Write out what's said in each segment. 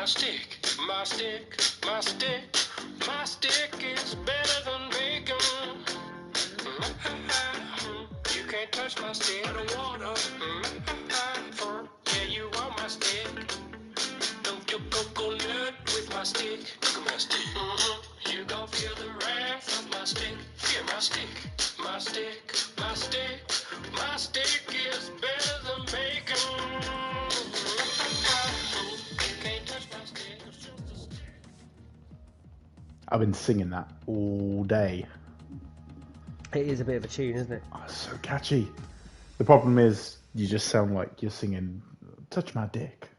stick, my stick, my stick, my stick is better than bacon. You can't touch my stick. I don't wanna. Yeah, you want my stick. Don't you coconut with my stick. Look at my stick. You gon' feel the wrath of my stick. Feel my stick. My stick, my stick, my stick is better than bacon. You can't touch my stick. I've been singing that all day. It is a bit of a tune, isn't it? Oh, it's so catchy. The problem is, you just sound like you're singing "Touch My Dick."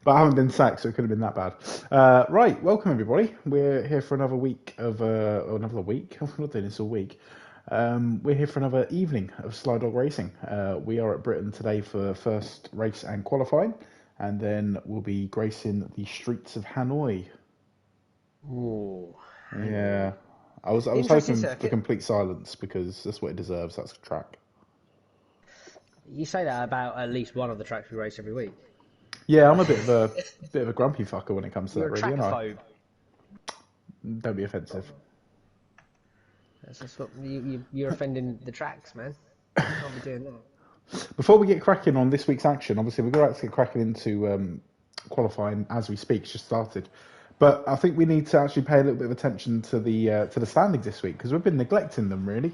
But I haven't been sacked, so it could have been that bad. Right, welcome everybody. We're here for another week of, or another week. I'm not doing this all week. We're here for another evening of SlyDog Racing. We are at Britain today for the first race and qualifying, and then we'll be gracing the streets of Hanoi. Ooh. Yeah, I was hoping for complete silence because that's what it deserves. That's a track. You say that about at least one of the tracks we race every week. Yeah, I'm a bit of a grumpy fucker when it comes to You're that, really, aren't I? Don't be offensive. That's what you're offending the tracks, man. You can't be doing that. Before we get cracking on this week's action, obviously we're going to get cracking into qualifying as we speak. It's just started, but I think we need to actually pay a little bit of attention to the standings this week because we've been neglecting them really.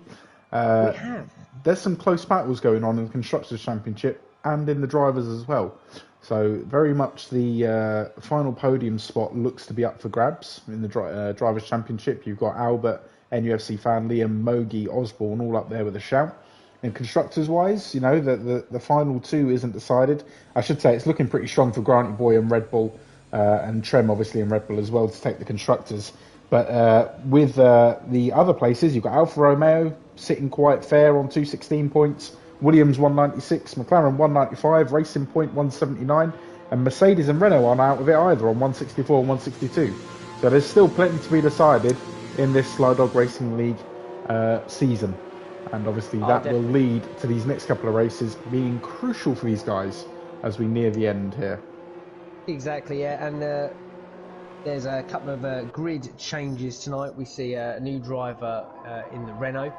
We have. There's some close battles going on in the Constructors' Championship and in the Drivers as well. So very much the final podium spot looks to be up for grabs in the Drivers' Championship. You've got Albert, NUFC fan, Liam, Mogi, Osborne all up there with a shout. And constructors-wise, you know, the final two isn't decided. I should say it's looking pretty strong for Granty Boy and Red Bull, and Trem obviously and Red Bull as well to take the constructors. But with the other places, you've got Alfa Romeo sitting quite fair on 216 points, Williams 196, McLaren 195, Racing Point 179, and Mercedes and Renault aren't out of it either on 164 and 162. So there's still plenty to be decided in this SlyDog Racing League season. And obviously that will lead to these next couple of races being crucial for these guys as we near the end here. Exactly, yeah. And there's a couple of grid changes tonight. We see a new driver in the Renault.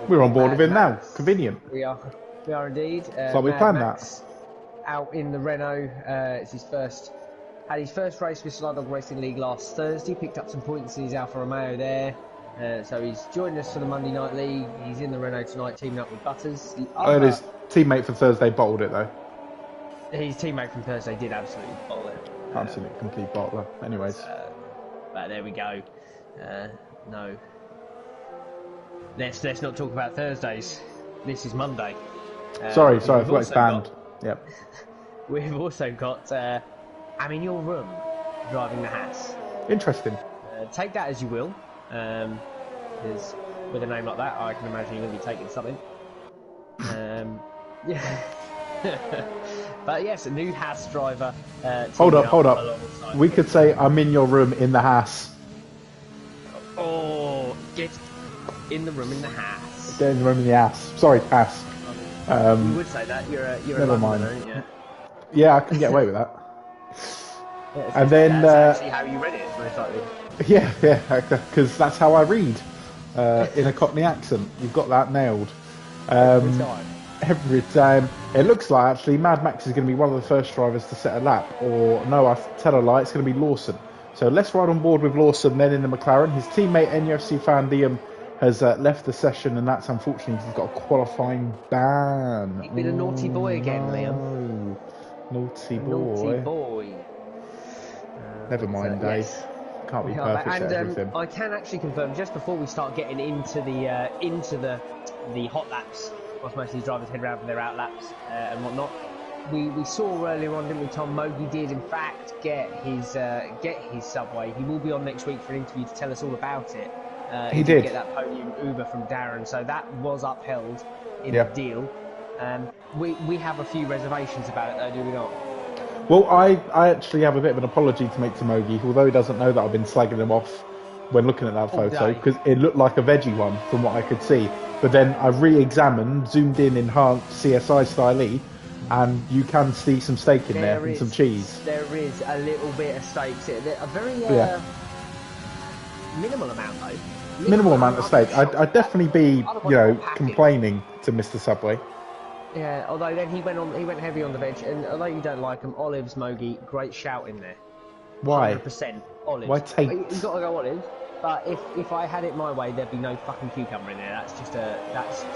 We're on board with him now. Convenient. We are indeed. So we planned that. Out in the Renault. It's had his first race with SlyDog Racing League last Thursday. Picked up some points in his Alfa Romeo there. So he's joined us for the Monday Night League. He's in the Renault tonight, teaming up with Butters. And his teammate for Thursday bottled it though. His teammate from Thursday did absolutely bottle it. Absolute complete bottler. Anyways. But there we go. No. Let's not talk about Thursdays. This is Monday. Sorry, I forgot it's banned. Yep. We've also got I'm in your room driving the Haas. Interesting. Take that as you will. Because with a name like that, I can imagine you're going to be taking something. Yeah. But yes, a new Haas driver. Hold up. We could say I'm in your room in the Haas. Oh, get in the room in the Haas. Get in the room in the ass. Sorry, Haas. You would say that. You're never a mind. Londoner, aren't you? Yeah, I can get away with that. Yeah, and then that's actually how you read it, most likely. Yeah, because that's how I read in a Cockney accent. You've got that nailed. Every time. It looks like actually Mad Max is going to be one of the first drivers to set a lap, or no, I tell a lie, it's going to be Lawson. So let's ride on board with Lawson then in the McLaren. His teammate NUFC fan Liam has left the session, and that's unfortunately he's got a qualifying ban. You've been a naughty boy again, Liam. Naughty boy. Never mind, Dave. Yes. Can't be perfect at everything. I can actually confirm just before we start getting into the hot laps, whilst most of these drivers head around for their out laps and whatnot. We saw earlier on, didn't we, Tom? Mogi did in fact get his subway. He will be on next week for an interview to tell us all about it. He did get that podium Uber from Darren, so that was upheld in the deal. We have a few reservations about it, though, do we not? Well, I actually have a bit of an apology to make to Mogi, although he doesn't know that I've been slagging him off when looking at that photo, because it looked like a veggie one from what I could see. But then I re-examined, zoomed in, enhanced, CSI style, and you can see some steak in there and some cheese. There is a little bit of steak. A very minimal amount though. Minimal amount of steak. I'd definitely be, complaining to Mr. Subway. Yeah, although then he went heavy on the veg, and although you don't like them, olives, Mogi, great shout in there. Why? 100% olives. Why take? You got to go olives. But if I had it my way, there'd be no fucking cucumber in there. That's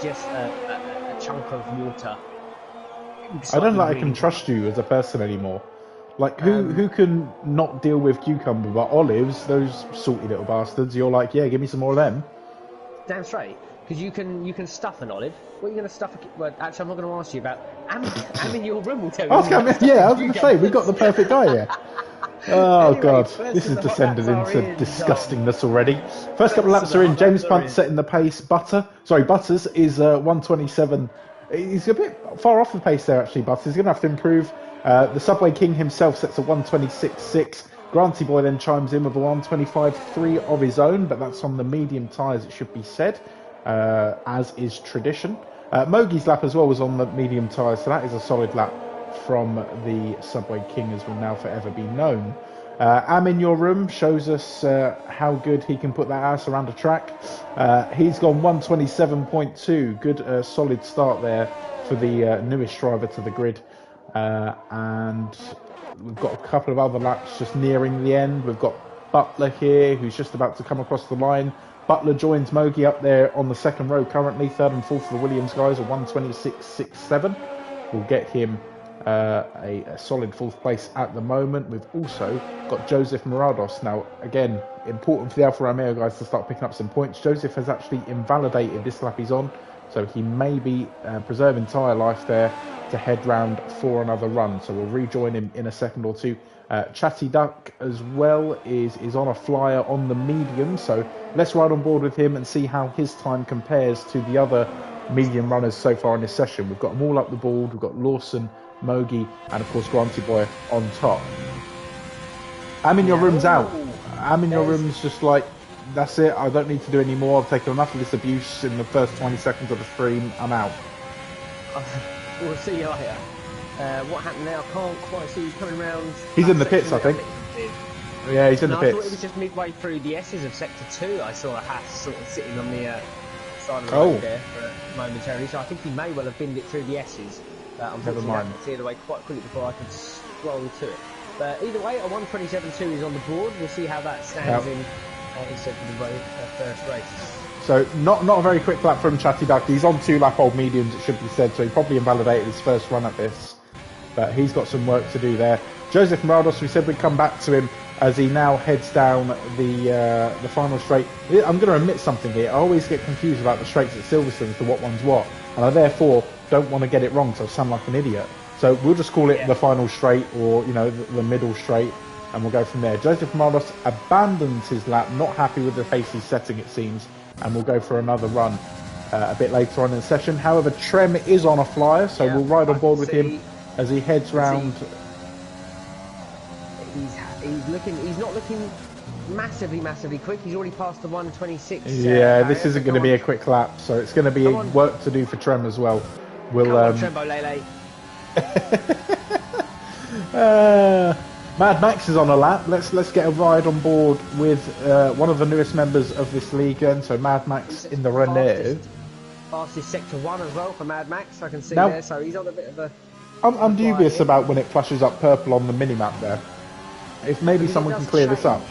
just a chunk of water. I don't think I can trust you as a person anymore. Like, who can not deal with cucumber, but olives, those salty little bastards, you're like, yeah, give me some more of them. Damn straight. Because you can stuff an olive. What are you going to stuff? Well, actually, I'm not going to ask you about. I'm in your room. Will tell you. I was going to say, we got the perfect guy here. Oh, anyway, God, this has descended into disgustingness already. First couple of laps are in. James Punt setting the pace. Butters is 127. He's a bit far off the pace there, actually, Butters. He's going to have to improve. The Subway King himself sets a 126.6. Granty Boy then chimes in with a 125.3 of his own, but that's on the medium tyres, it should be said, as is tradition. Mogi's lap as well was on the medium tyres, so that is a solid lap from the Subway King, as will now forever be known. Am in Your Room shows us how good he can put that ass around a track. He's gone 127.2. Good solid start there for the newest driver to the grid. And we've got a couple of other laps just nearing the end. We've got Butler here, who's just about to come across the line. Butler joins Mogi up there on the second row currently. Third and fourth for the Williams guys are 126.67. We'll get him a solid fourth place at the moment. We've also got Joseph Morados. Now, again, important for the Alfa Romeo guys to start picking up some points. Joseph has actually invalidated this lap he's on, so he may be preserving tyre life there to head round for another run. So we'll rejoin him in a second or two. Chatty Duck as well is on a flyer on the medium, so let's ride on board with him and see how his time compares to the other medium runners so far in this session. We've got them all up the board. We've got Lawson, Mogi, and of course Granty Boy on top. I'm in your room's out. I'm in your room's just like, that's it, I don't need to do any more. I've taken enough of this abuse in the first 20 seconds of the stream. I'm out. We'll see you later. What happened there? I can't quite see who's coming round. He's in the pits, I think. Yeah, he's in the pits. I thought it was just midway through the S's of Sector 2. I saw a Haas sort of sitting on the side of the road there for momentarily, so I think he may well have binned it through the S's. Unfortunately, I had to clear the way quite quickly before I could scroll to it. But either way, a 127.2 is on the board. We'll see how that stands in the first race. So not a very quick lap from Chatty Duck. He's on 2 lap old mediums, it should be said, so he probably invalidated his first run at this. But he's got some work to do there. Joseph Morados, we said we'd come back to him as he now heads down the final straight. I'm going to admit something here. I always get confused about the straights at Silverstone as to what one's what, and I therefore don't want to get it wrong, so I sound like an idiot. So we'll just call it the final straight, or the middle straight, and we'll go from there. Joseph Morados abandons his lap, not happy with the pace he's setting, it seems, and we'll go for another run a bit later on in the session. However, Trem is on a flyer, so we'll ride on board with him as he heads round. He's not looking massively quick. He's already passed the 126. Yeah, this isn't going to be a quick lap, so it's going to be work to do for Trem as well. We'll Trembo Lele. Mad Max is on a lap. Let's get a ride on board with one of the newest members of this league, then. So Mad Max in the Renault. Fastest Sector 1 as well for Mad Max, I can see now, there. So he's on a bit of a. I'm dubious about when it flashes up purple on the mini-map there. If maybe someone can clear this up.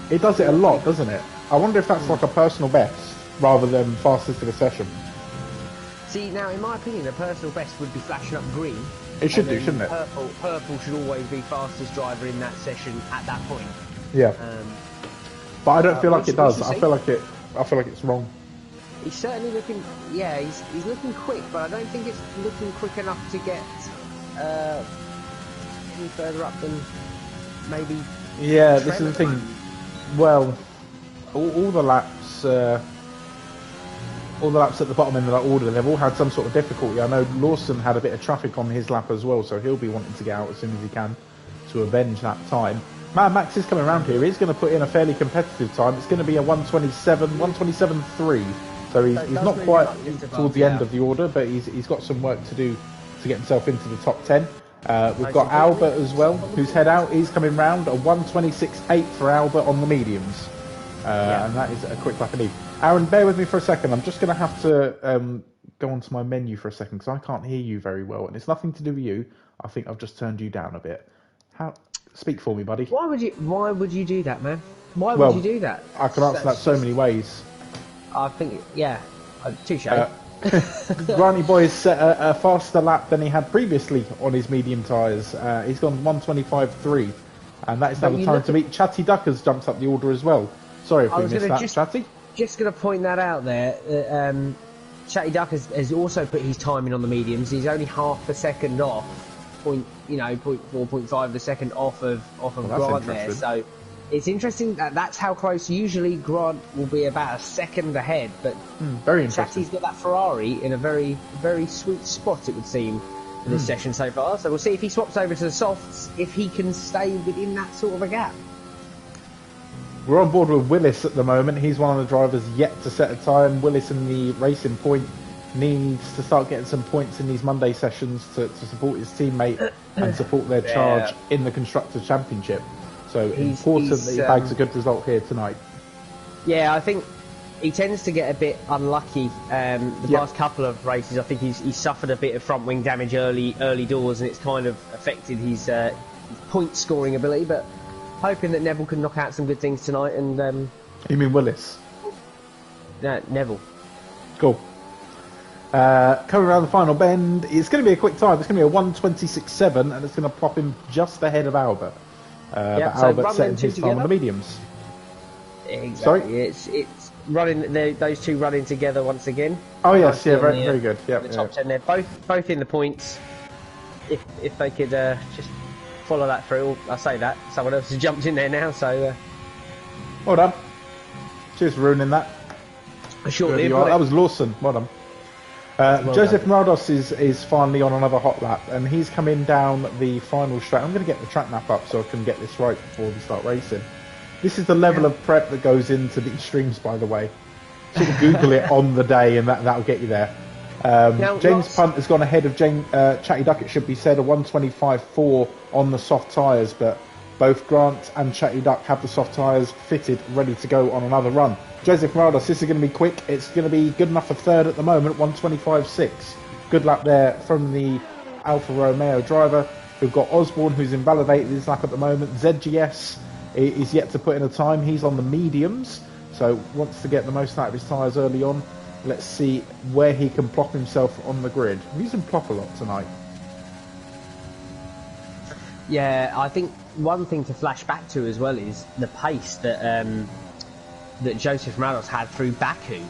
It does it a lot, doesn't it? I wonder if that's like a personal best rather than fastest of the session. See, now in my opinion, a personal best would be flashing up green. It should do, shouldn't it? Purple should always be fastest driver in that session at that point. Yeah. But I don't feel like it does. I feel like it's wrong. He's certainly looking. Yeah, he's looking quick, but I don't think it's looking quick enough to get any further up than maybe. Yeah, this is the thing. Well, all the laps. All the laps at the bottom end of that order, they've all had some sort of difficulty. I know Lawson had a bit of traffic on his lap as well, so he'll be wanting to get out as soon as he can to avenge that time. Mad Max is coming around here. He's going to put in a fairly competitive time. It's going to be a 127.3. So he's not quite towards the end of the order, but he's got some work to do to get himself into the top 10. We've got Albert as well, who's head out. He's coming round, a 1:26.8 for Albert on the mediums. And that is a quick lap indeed. Aaron, bear with me for a second. I'm just going to have to go onto my menu for a second because I can't hear you very well. And it's nothing to do with you. I think I've just turned you down a bit. Speak for me, buddy. Why would you do that, man? Why would you do that? I can answer that so many ways. I think, touche. Granny Boy has set a faster lap than he had previously on his medium tyres. He's gone 1:25.3, and that is now the time to beat. Chatty Duck has jumped up the order as well. Sorry if we missed that, Chatty. Just going to point that out there. Chatty Duck has also put his timing on the mediums. He's only half a second off, 0.4, 0.5 a second off of Grant there. So it's interesting that's how close. Usually Grant will be about a second ahead, but very interesting. Chatty's got that Ferrari in a very, very sweet spot, it would seem, in this session so far. So we'll see if he swaps over to the softs, if he can stay within that sort of a gap. We're on board with Willis at the moment. He's one of the drivers yet to set a time. Willis in the Racing Point needs to start getting some points in these Monday sessions to support his teammate and support their charge in the Constructors' Championship. So important that he bags a good result here tonight. Yeah, I think he tends to get a bit unlucky the past couple of races. I think he's suffered a bit of front wing damage early doors, and it's kind of affected his point scoring ability. But hoping that Neville can knock out some good things tonight. And you mean Willis? No, Neville. Cool. Coming around the final bend, it's going to be a quick time. It's going to be a 1:26.7, and it's going to plop him just ahead of Albert. But Albert's setting his time on the mediums. Exactly. Sorry? It's running. Those two running together once again. Oh yes, very good. Yeah, the top 10 there, both in the points. If they could just follow that through. I say that someone else has jumped in there now, so well done. Cheers for ruining that. Shortly, that was Lawson. Well done. Joseph Marados is finally on another hot lap, and he's coming down the final straight. I'm going to get the track map up so I can get this right before we start racing. This is the level of prep that goes into the extremes, by the way. Sort of Google it on the day, and that'll get you there. James Punt has gone ahead of Chatty Duck, it should be said, a 1:25.4 on the soft tyres, but both Grant and Chatty Duck have the soft tyres fitted, ready to go on another run. Joseph Marados, this is going to be quick. It's going to be good enough for third at the moment, 1:25.6. Good lap there from the Alfa Romeo driver. We've got Osborne, who's invalidated his lap at the moment. ZGS is yet to put in a time. He's on the mediums, so wants to get the most out of his tyres early on. Let's see where he can plop himself on the grid. He's using plop a lot tonight. Yeah, I think one thing to flash back to as well is the pace that Joseph Marados had through Baku.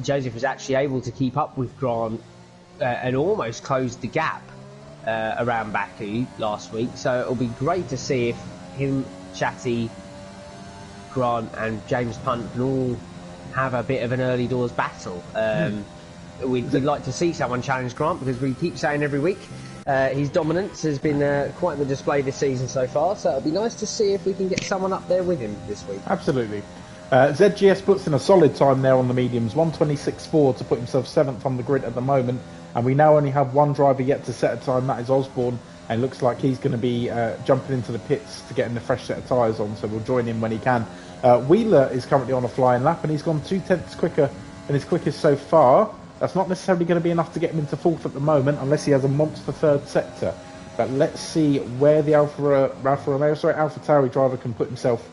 Joseph was actually able to keep up with Grant and almost closed the gap around Baku last week. So it'll be great to see if him, Chatty, Grant and James Punt can all have a bit of an early doors battle. We'd like to see someone challenge Grant, because we keep saying every week his dominance has been quite the display this season so far, so it'll be nice to see if we can get someone up there with him this week. Absolutely. ZGS puts in a solid time there on the mediums, 1:26.4 to put himself 7th on the grid at the moment, and we now only have one driver yet to set a time, that is Osborne, and it looks like he's going to be jumping into the pits to getting the fresh set of tyres on, so we'll join him when he can. Wheeler is currently on a flying lap, and he's gone 2/10 quicker than his quickest so far. That's not necessarily going to be enough to get him into 4th at the moment, unless he has a monster third sector. But let's see where the Alfa Tauri driver can put himself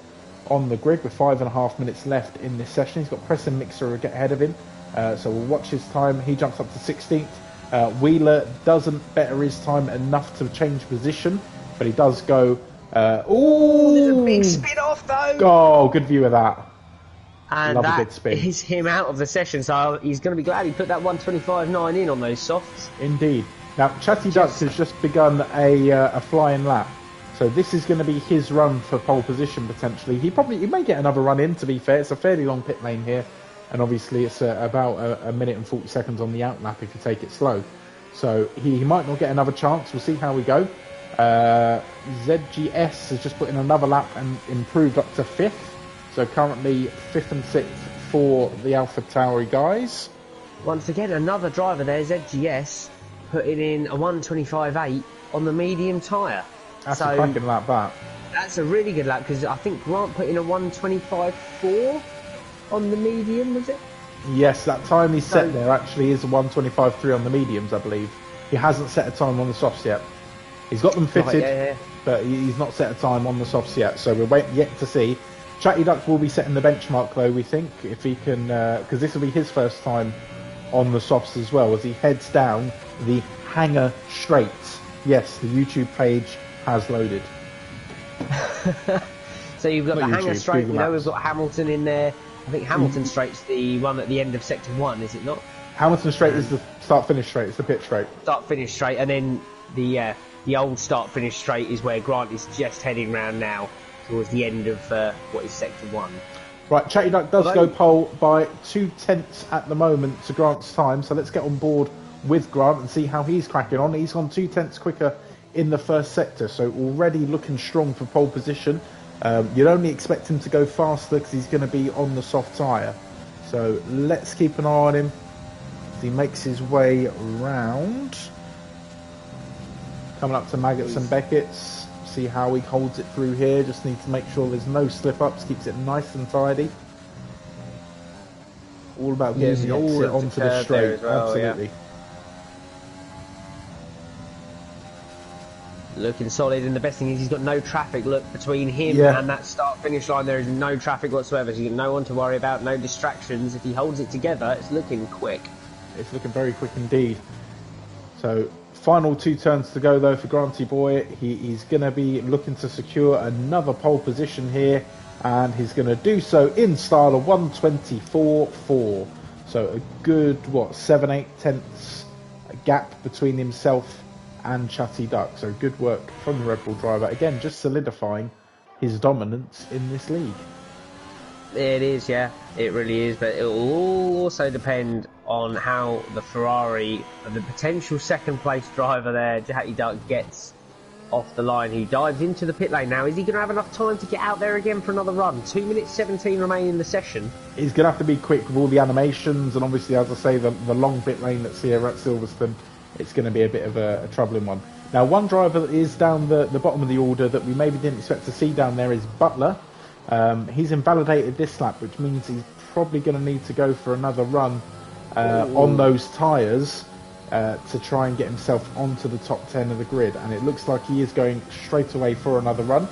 on the grid with 5.5 minutes left in this session. He's got Preston Mixer ahead of him, so we'll watch his time. He jumps up to 16th. Wheeler doesn't better his time enough to change position, but he does go. There's a big spin off though. Oh, good view of that. And that is him out of the session, so he's going to be glad he put that 1:25.9 in on those softs. Indeed. Now, Chatty Duck has just begun a flying lap, so this is going to be his run for pole position potentially. He may get another run in, to be fair. It's a fairly long pit lane here, and obviously it's about a minute and 40 seconds on the out lap if you take it slow. So he might not get another chance. We'll see how we go. ZGS has just put in another lap and improved up to 5th. So currently 5th and 6th for the Alpha Tauri guys. Once again, another driver there, ZGS. putting in a 1:25.8 on the medium tyre. That's a cracking lap, that. That's a really good lap, because I think Grant put in a 1:25.4 on the medium, was it? Yes, that time he set there actually is a 1:25.3 on the mediums, I believe. He hasn't set a time on the softs yet. He's got them fitted, Right, but he's not set a time on the softs yet, so we're yet to see. Chatty Duck will be setting the benchmark, though, we think, if he can, because this will be his first time on the softs as well, as he heads down the Hanger Straights. Yes, the YouTube page has loaded. So you've got Not the Hanger YouTube, Straight, Google we've got Hamilton in there. I think Hamilton Straight's the one at the end of Sector 1, is it not? Hamilton Straight is the start-finish straight, it's the pit straight. Start-finish straight, and then the old start-finish straight is where Grant is just heading round now, towards the end of what is Sector 1. Right, Chatty Duck does go pole by 2/10 at the moment to Grant's time, so let's get on board with Grant and see how he's cracking on. He's gone 2/10 quicker in the first sector, so already looking strong for pole position. You'd only expect him to go faster because he's going to be on the soft tyre. So let's keep an eye on him as he makes his way round. Coming up to Maggots and Beckett's. See how he holds it through here. Just need to make sure there's no slip-ups. Keeps it nice and tidy. All about getting the exit onto the straight. Well, absolutely. Yeah. Looking solid, and the best thing is he's got no traffic. Look, between him and that start-finish line, there is no traffic whatsoever. So you've got no one to worry about, no distractions. If he holds it together, it's looking quick. It's looking very quick indeed. So, final 2 turns to go though for Granty Boy. He's going to be looking to secure another pole position here, and he's going to do so in style of 1:24.4. So a good 7-8 tenths gap between himself and Chatty Duck. So good work from the Red Bull driver, again just solidifying his dominance in this league. It is, yeah, it really is, but it will all also depend on how the Ferrari, the potential second place driver there, Chatty Duck, gets off the line. He dives into the pit lane now. Is he going to have enough time to get out there again for another run? 2 minutes 17 remaining in the session. He's going to have to be quick with all the animations, and obviously, as I say, the long pit lane that's here at Silverstone, it's going to be a bit of a troubling one. Now, one driver that is down the bottom of the order that we maybe didn't expect to see down there is Butler. He's invalidated this lap, which means he's probably going to need to go for another run on those tyres to try and get himself onto the top 10 of the grid, and it looks like he is going straight away for another run.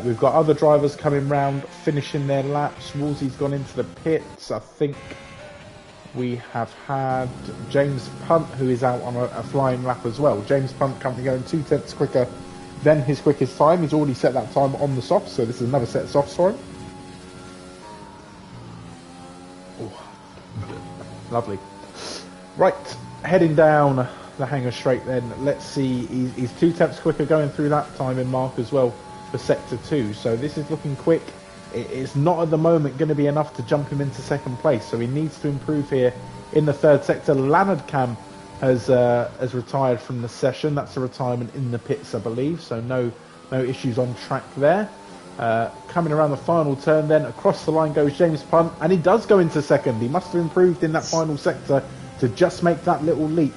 We've got other drivers coming round, finishing their laps. Wolsey's gone into the pits. I think we have had James Punt, who is out on a flying lap as well. James Punt currently going 2 tenths quicker than his quickest time. He's already set that time on the softs, so this is another set of softs for him. Ooh. Lovely. Right, heading down the Hanger Straight then. Let's see, he's 2 tenths quicker going through that timing mark as well for Sector 2. So this is looking quick. It's not at the moment going to be enough to jump him into second place, so he needs to improve here in the third sector. Lanardcam has retired from the session. That's a retirement in the pits, I believe, so no issues on track there. Coming around the final turn then, across the line goes James Punt, and he does go into second. He must have improved in that final sector to just make that little leap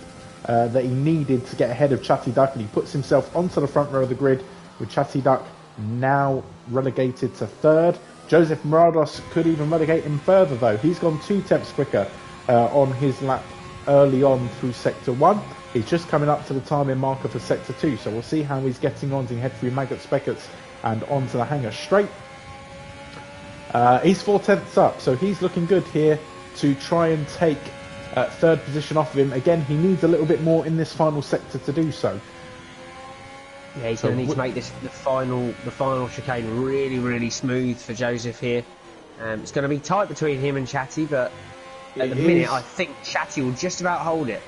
that he needed to get ahead of Chatty Duck, and he puts himself onto the front row of the grid with Chatty Duck now relegated to third. Joseph Morados could even relegate him further though. He's gone 2 tenths quicker on his lap early on through Sector 1. He's just coming up to the timing marker for Sector 2, so we'll see how he's getting on as he head through Maggots, Beckett's and onto the Hanger Straight. He's 4 tenths up, so he's looking good here to try and take third position off of him. Again, he needs a little bit more in this final sector to do so. Yeah, he's going to need to make the final chicane really, really smooth for Joseph here. It's going to be tight between him and Chatty, but at the minute, I think Chatty will just about hold it.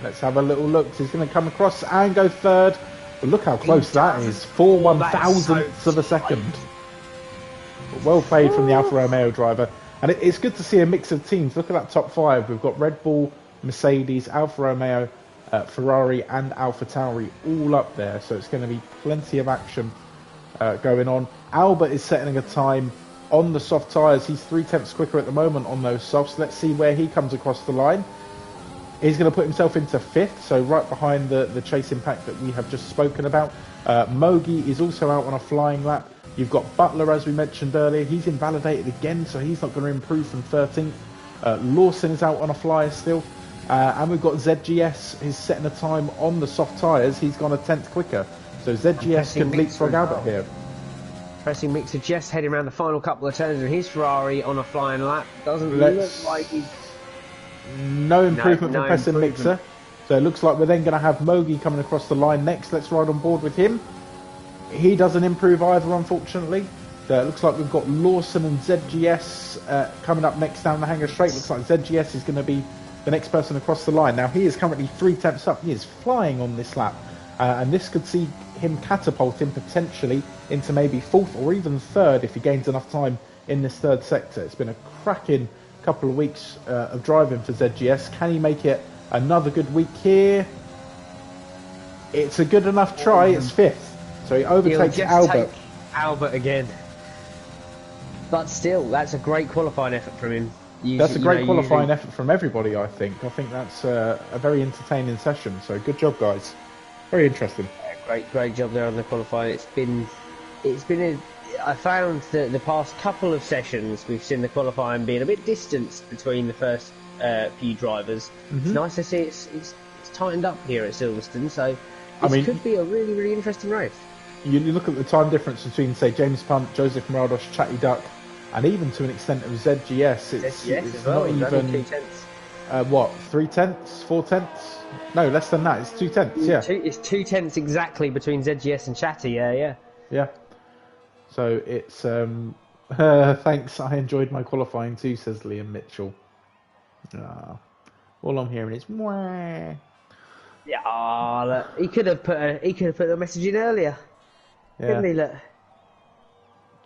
Let's have a little look. He's going to come across and go third. But look how close that is. 4 1,000ths of a second. Well played from the Alfa Romeo driver. And it's good to see a mix of teams. Look at that top 5. We've got Red Bull, Mercedes, Alfa Romeo, Ferrari and AlphaTauri all up there, so it's going to be plenty of action going on. Albert is setting a time on the soft tyres. He's 3 tenths quicker at the moment on those softs. Let's see where he comes across the line. He's going to put himself into 5th, so right behind the chasing pack that we have just spoken about. Mogi is also out on a flying lap. You've got Butler, as we mentioned earlier. He's invalidated again, so he's not going to improve from 13th. Lawson is out on a flyer still. And we've got ZGS. He's setting a time on the soft tyres. He's gone a 10th quicker. So ZGS can leapfrog Albert here. Pressing Mixer just heading around the final couple of turns of his Ferrari on a flying lap. Doesn't look like he's... No improvement from Pressing Mixer. So it looks like we're then going to have Mogi coming across the line next. Let's ride on board with him. He doesn't improve either, unfortunately. So it looks like we've got Lawson and ZGS coming up next down the Hangar Straight. Looks like ZGS is going to be the next person across the line. Now, he is currently 3 tenths up. He is flying on this lap. And this could see him catapult him potentially into maybe 4th or even 3rd if he gains enough time in this 3rd sector. It's been a cracking couple of weeks of driving for ZGS. Can he make it another good week here? It's a good enough try. It's 5th. So he overtakes Albert. Albert again. But still, that's a great qualifying effort from him. That's a great qualifying effort from everybody, I think. I think that's a very entertaining session. So good job, guys. Very interesting. Great job there on the qualifying. I found that the past couple of sessions we've seen the qualifying being a bit distanced between the first few drivers. It's nice to see it's tightened up here at Silverstone. So this could be a really, really interesting race. You look at the time difference between, say, James Punt, Joseph Mirados, Chatty Duck, and even to an extent of ZGS. It's well, not even 2 tenths. 3 tenths, 4 tenths? No, less than that. It's 2 tenths. Yeah, it's 2 tenths exactly between ZGS and Chatty. Yeah. So it's thanks. I enjoyed my qualifying too, says Liam Mitchell. All I'm hearing is mwah. Yeah, look, he could have put the message in earlier. Yeah. Didn't he, look?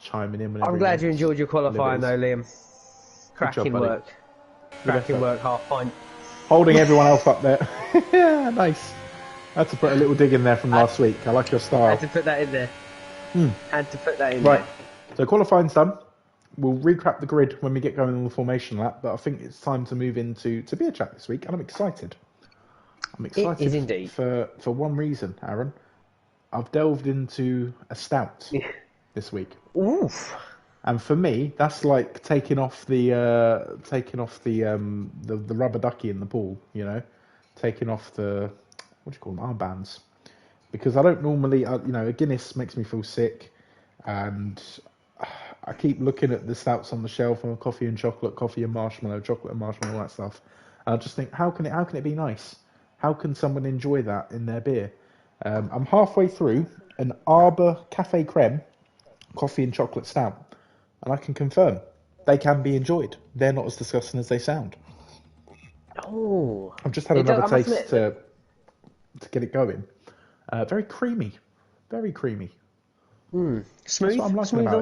Chiming in. I'm glad you enjoyed your qualifying though, Liam. Cracking work. Cracking work, half pint. Holding everyone else up there. Yeah, nice. I had to put a little dig in there from last week. I like your style. Had to put that in there. Right. So qualifying's done. We'll recap the grid when we get going on the formation lap, but I think it's time to move into beer chat this week, and I'm excited. It is indeed. For one reason, Aaron. I've delved into a stout this week. Oof. And for me, that's like taking off the rubber ducky in the pool, you know, taking off the, what do you call them, armbands, because I don't normally, a Guinness makes me feel sick, and I keep looking at the stouts on the shelf and coffee and chocolate, coffee and marshmallow, chocolate and marshmallow, all that stuff. And I just think, how can it be nice? How can someone enjoy that in their beer? I'm halfway through an Arbor Cafe Creme coffee and chocolate stout, and I can confirm they can be enjoyed. They're not as disgusting as they sound. Oh, I've just had another taste to get it going. Very creamy, very creamy. Smooth, smooth on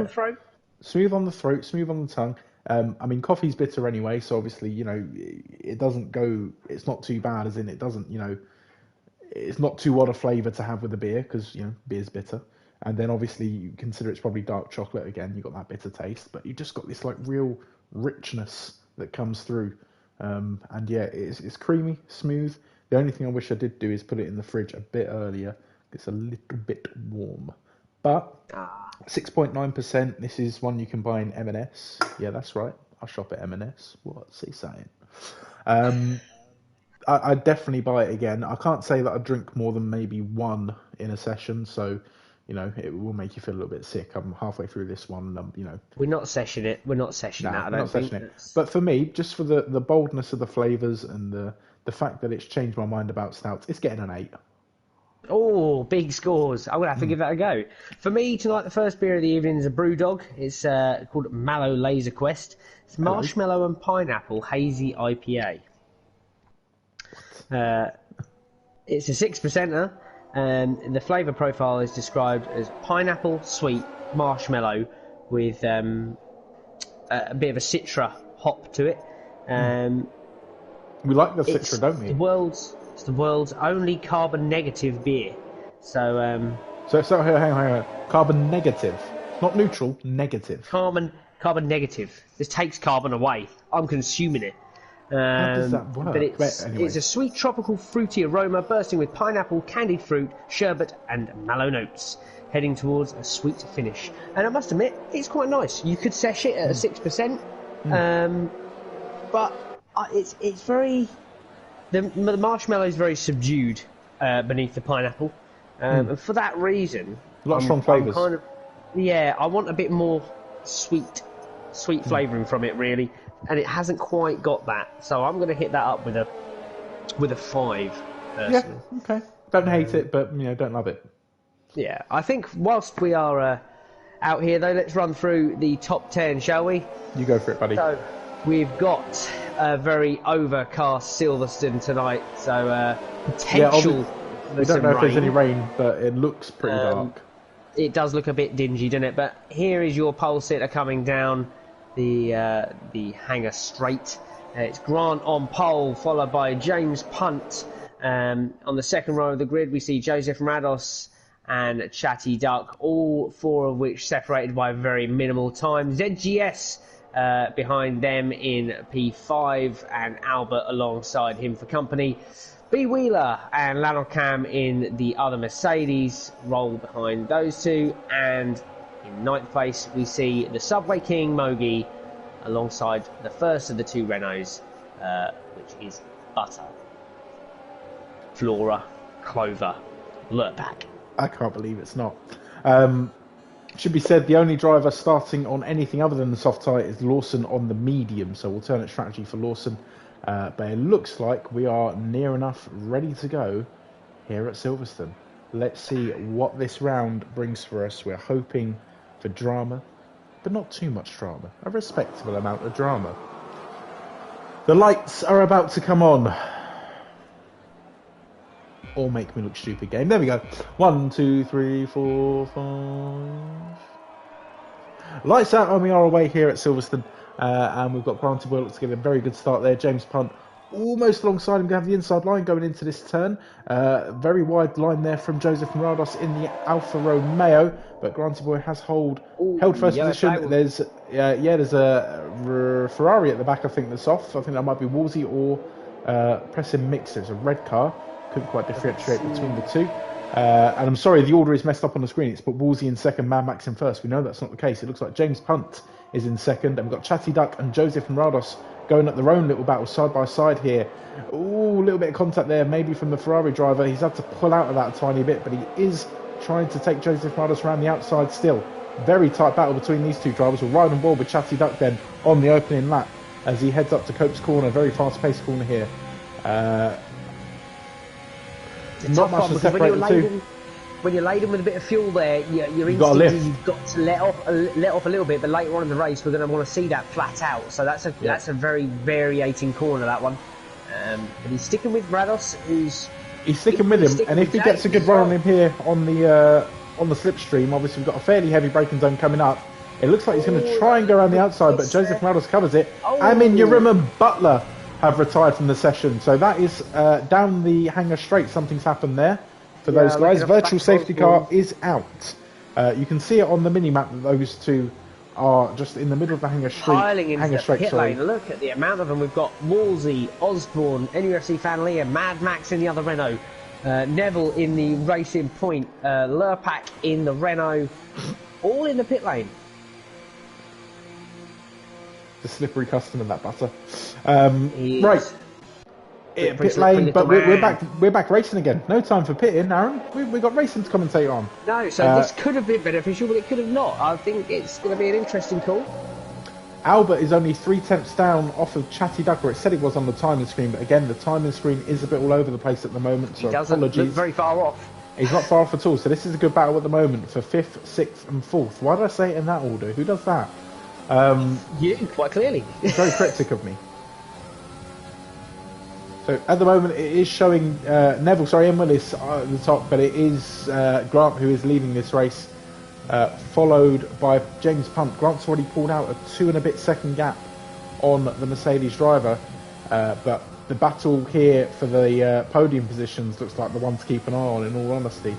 the throat. Smooth on the throat, smooth on the tongue. I mean, coffee's bitter anyway, so obviously, it doesn't go. It's not too bad, as in it doesn't, it's not too odd a flavour to have with a beer, because beer's bitter. And then obviously you consider it's probably dark chocolate again. You got that bitter taste, but you just got this like real richness that comes through. And yeah, it's creamy, smooth. The only thing I wish I did do is put it in the fridge a bit earlier. It's a little bit warm, but 6.9%. This is one you can buy in M&S. Yeah, that's right. I shop at M&S. What's he saying? I'd definitely buy it again. I can't say that I drink more than maybe one in a session, so it will make you feel a little bit sick. I'm halfway through this one. We're not sessioning it. We're not sessioning that. I don't think. But for me, just for the boldness of the flavours and the fact that it's changed my mind about stouts, it's getting an 8. Oh, big scores. I'm going to have to give that a go. For me, tonight, the first beer of the evening is a Brewdog. It's called Mallow Laser Quest. It's marshmallow and pineapple hazy IPA. It's a 6%er. The flavour profile is described as pineapple, sweet, marshmallow with a bit of a Citra hop to it. We like the Citra, don't we? It's the world's only carbon negative beer. So hang on. Carbon negative, not neutral, negative. Carbon negative. This takes carbon away. I'm consuming it. How does that work? But it's a sweet tropical fruity aroma bursting with pineapple, candied fruit, sherbet and mallow notes, heading towards a sweet finish. And I must admit, it's quite nice. You could sesh it at a 6%, but it's very... The marshmallow is very subdued beneath the pineapple. And for that reason... A lot of strong flavours. I want a bit more sweet flavouring from it, really. And it hasn't quite got that. So I'm going to hit that up with a 5, personally. Yeah, okay. Don't hate it, but don't love it. Yeah, I think whilst we are out here, though, let's run through the top 10, shall we? You go for it, buddy. So we've got a very overcast Silverstone tonight, so potential. We don't know if there's any rain, but it looks pretty dark. It does look a bit dingy, doesn't it? But here is your pole sitter coming down the Hanger Straight. It's Grant on pole, followed by James Punt. On the second row of the grid, we see Joseph Rados and Chatty Duck, all 4 of which separated by very minimal time. ZGS behind them in P5, and Albert alongside him for company. B. Wheeler and Lanocam in the other Mercedes roll behind those two, and in 9th place we see the Subway King Mogi alongside the first of the 2 Renaults, which is Butter, Flora, Clover, Lurpak. I can't believe it's not. Should be said, the only driver starting on anything other than the soft tyre is Lawson on the medium, so alternate strategy for Lawson. But it looks like we are near enough ready to go here at Silverstone. Let's see what this round brings for us. We're hoping for drama, but not too much drama. A respectable amount of drama. The lights are about to come on. Or make me look stupid game. There we go. 1, 2, 3, 4, 5. Lights out, and we are away here at Silverstone. And we've got Granted Boyle to get a very good start there. James Punt almost alongside him, going to have the inside line going into this turn. Very wide line there from Joseph Murados in the Alfa Romeo, but Granted Boyle has held first position. There's a Ferrari at the back, I think, that's off. I think that might be Woolsey or Preston Mix. There's a red car. Couldn't quite differentiate between the two. And I'm sorry, the order is messed up on the screen. It's put Woolsey in second, Mad Max in first. We know that's not the case. It looks like James Punt is in second, and we've got Chatty Duck and Joseph Murados going at their own little battle side by side here. Ooh, a little bit of contact there, maybe from the Ferrari driver. He's had to pull out of that a tiny bit, but he is trying to take Joseph Murados around the outside still. Very tight battle between these two drivers. We'll ride on board with Chatty Duck then on the opening lap as he heads up to Cope's corner. Very fast-paced corner here. Not much to separate the two. When you're laden with a bit of fuel there, your instinct is you've got to let off a little bit, but later on in the race we're going to want to see that flat out. So that's a very variating corner, that one. But he's sticking with Rados, he's sticking with him, and if he gets a good run on him here on the slipstream, obviously we've got a fairly heavy braking zone coming up. It looks like he's going to try and go around the outside, but Joseph Rados covers it. Amin Yurim and Butler have retired from the session, so that is down the Hanger Straight. Something's happened there for those guys. Virtual safety car is out. You can see it on the mini-map that those two are just in the middle of the Hanger Straight. Piling into the pit lane. Look at the amount of them. We've got Wolsey, Osborne, NUFC fan Leah, Mad Max in the other Renault, Neville in the Racing Point, Lurpak in the Renault, all in the pit lane. The slippery customer, that Butter. Right. Pit lane, but we're back racing again. No time for pitting, Aaron. We got racing to commentate on. No, so this could have been beneficial, but it could have not. I think it's going to be an interesting call. Albert is only 3/10 down off of Chatty Duck, or it said it was on the timing screen, but again, the timing screen is a bit all over the place at the moment, so he doesn't look very far off. He's not far off at all, so this is a good battle at the moment for 5th, 6th and 4th. Why did I say it in that order? Who does that? You, quite clearly. Very cryptic of me. So at the moment it is showing Ian Willis at the top, but it is Grant who is leading this race, followed by James Punt. Grant's already pulled out a 2 and a bit second gap on the Mercedes driver, but the battle here for the podium positions looks like the one to keep an eye on, in all honesty,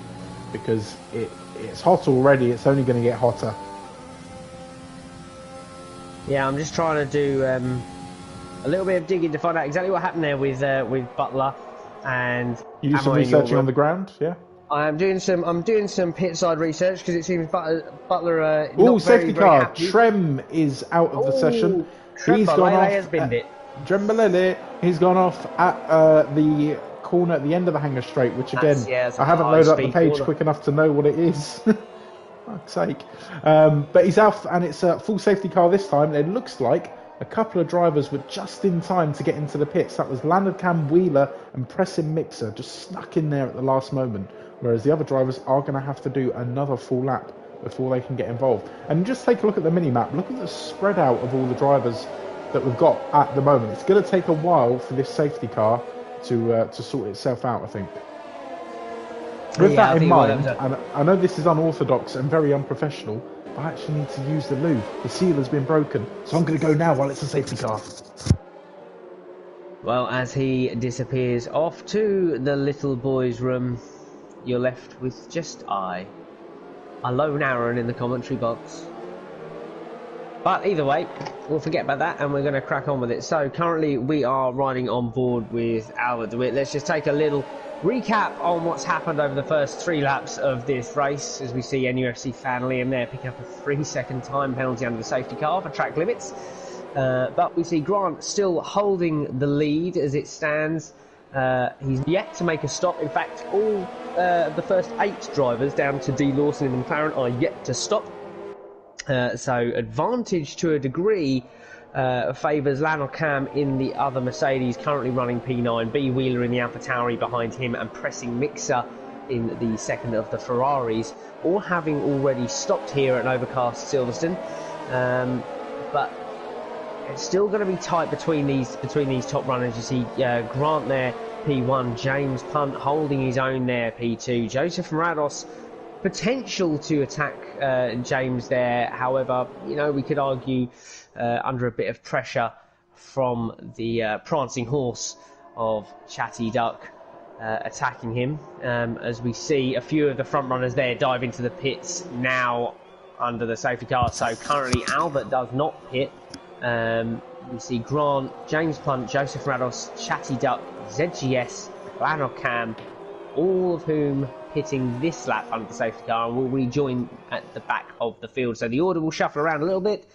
because it's hot already. It's only going to get hotter. Yeah, I'm just trying to do a little bit of digging to find out exactly what happened there with Butler and. You do some researching on the ground, yeah. I'm doing some pit side research because it seems Butler. Oh, safety car! Trem is out of the session. He's gone off. Has binned it. Trembalele, he's gone off at the corner at the end of the hangar straight, which again, I haven't loaded up the page quick enough to know what it is. Fuck's sake. But he's out, and it's a full safety car this time. It looks like a couple of drivers were just in time to get into the pits. That was Leonard Cam Wheeler and Preston Mixer, just snuck in there at the last moment. Whereas the other drivers are going to have to do another full lap before they can get involved. And just take a look at the mini-map. Look at the spread out of all the drivers that we've got at the moment. It's going to take a while for this safety car to sort itself out, I think. With that in mind, and I know this is unorthodox and very unprofessional, but I actually need to use the loo. The seal has been broken, so I'm going to go now while it's a safety car. Well, as he disappears off to the little boy's room, you're left with just I, a lone Aaron in the commentary box. But either way, we'll forget about that and we're going to crack on with it. So currently we are riding on board with Albert DeWitt. Let's just take a little recap on what's happened over the first 3 laps of this race, as we see NUFC fan Liam there pick up a 3-second time penalty under the safety car for track limits. But we see Grant still holding the lead as it stands. He's yet to make a stop. In fact, all the first 8 drivers down to D. Lawson in the McLaren are yet to stop. So advantage to a degree favours Lionel Cam in the other Mercedes, currently running P9, B. Wheeler in the AlphaTauri behind him, and Pressing Mixer in the second of the Ferraris, all having already stopped here at an overcast Silverstone. But it's still going to be tight between these top runners. You see Grant there, P1, James Punt holding his own there, P2, Joseph Rados potential to attack James there. However, you know, we could argue under a bit of pressure from the prancing horse of Chatty Duck attacking him, as we see a few of the front runners there dive into the pits now under the safety car. So currently Albert does not pit. We see Grant, James Punt, Joseph Rados, Chatty Duck, ZGS, Lionel Cam, all of whom hitting this lap under the safety car, and will rejoin at the back of the field. So the order will shuffle around a little bit,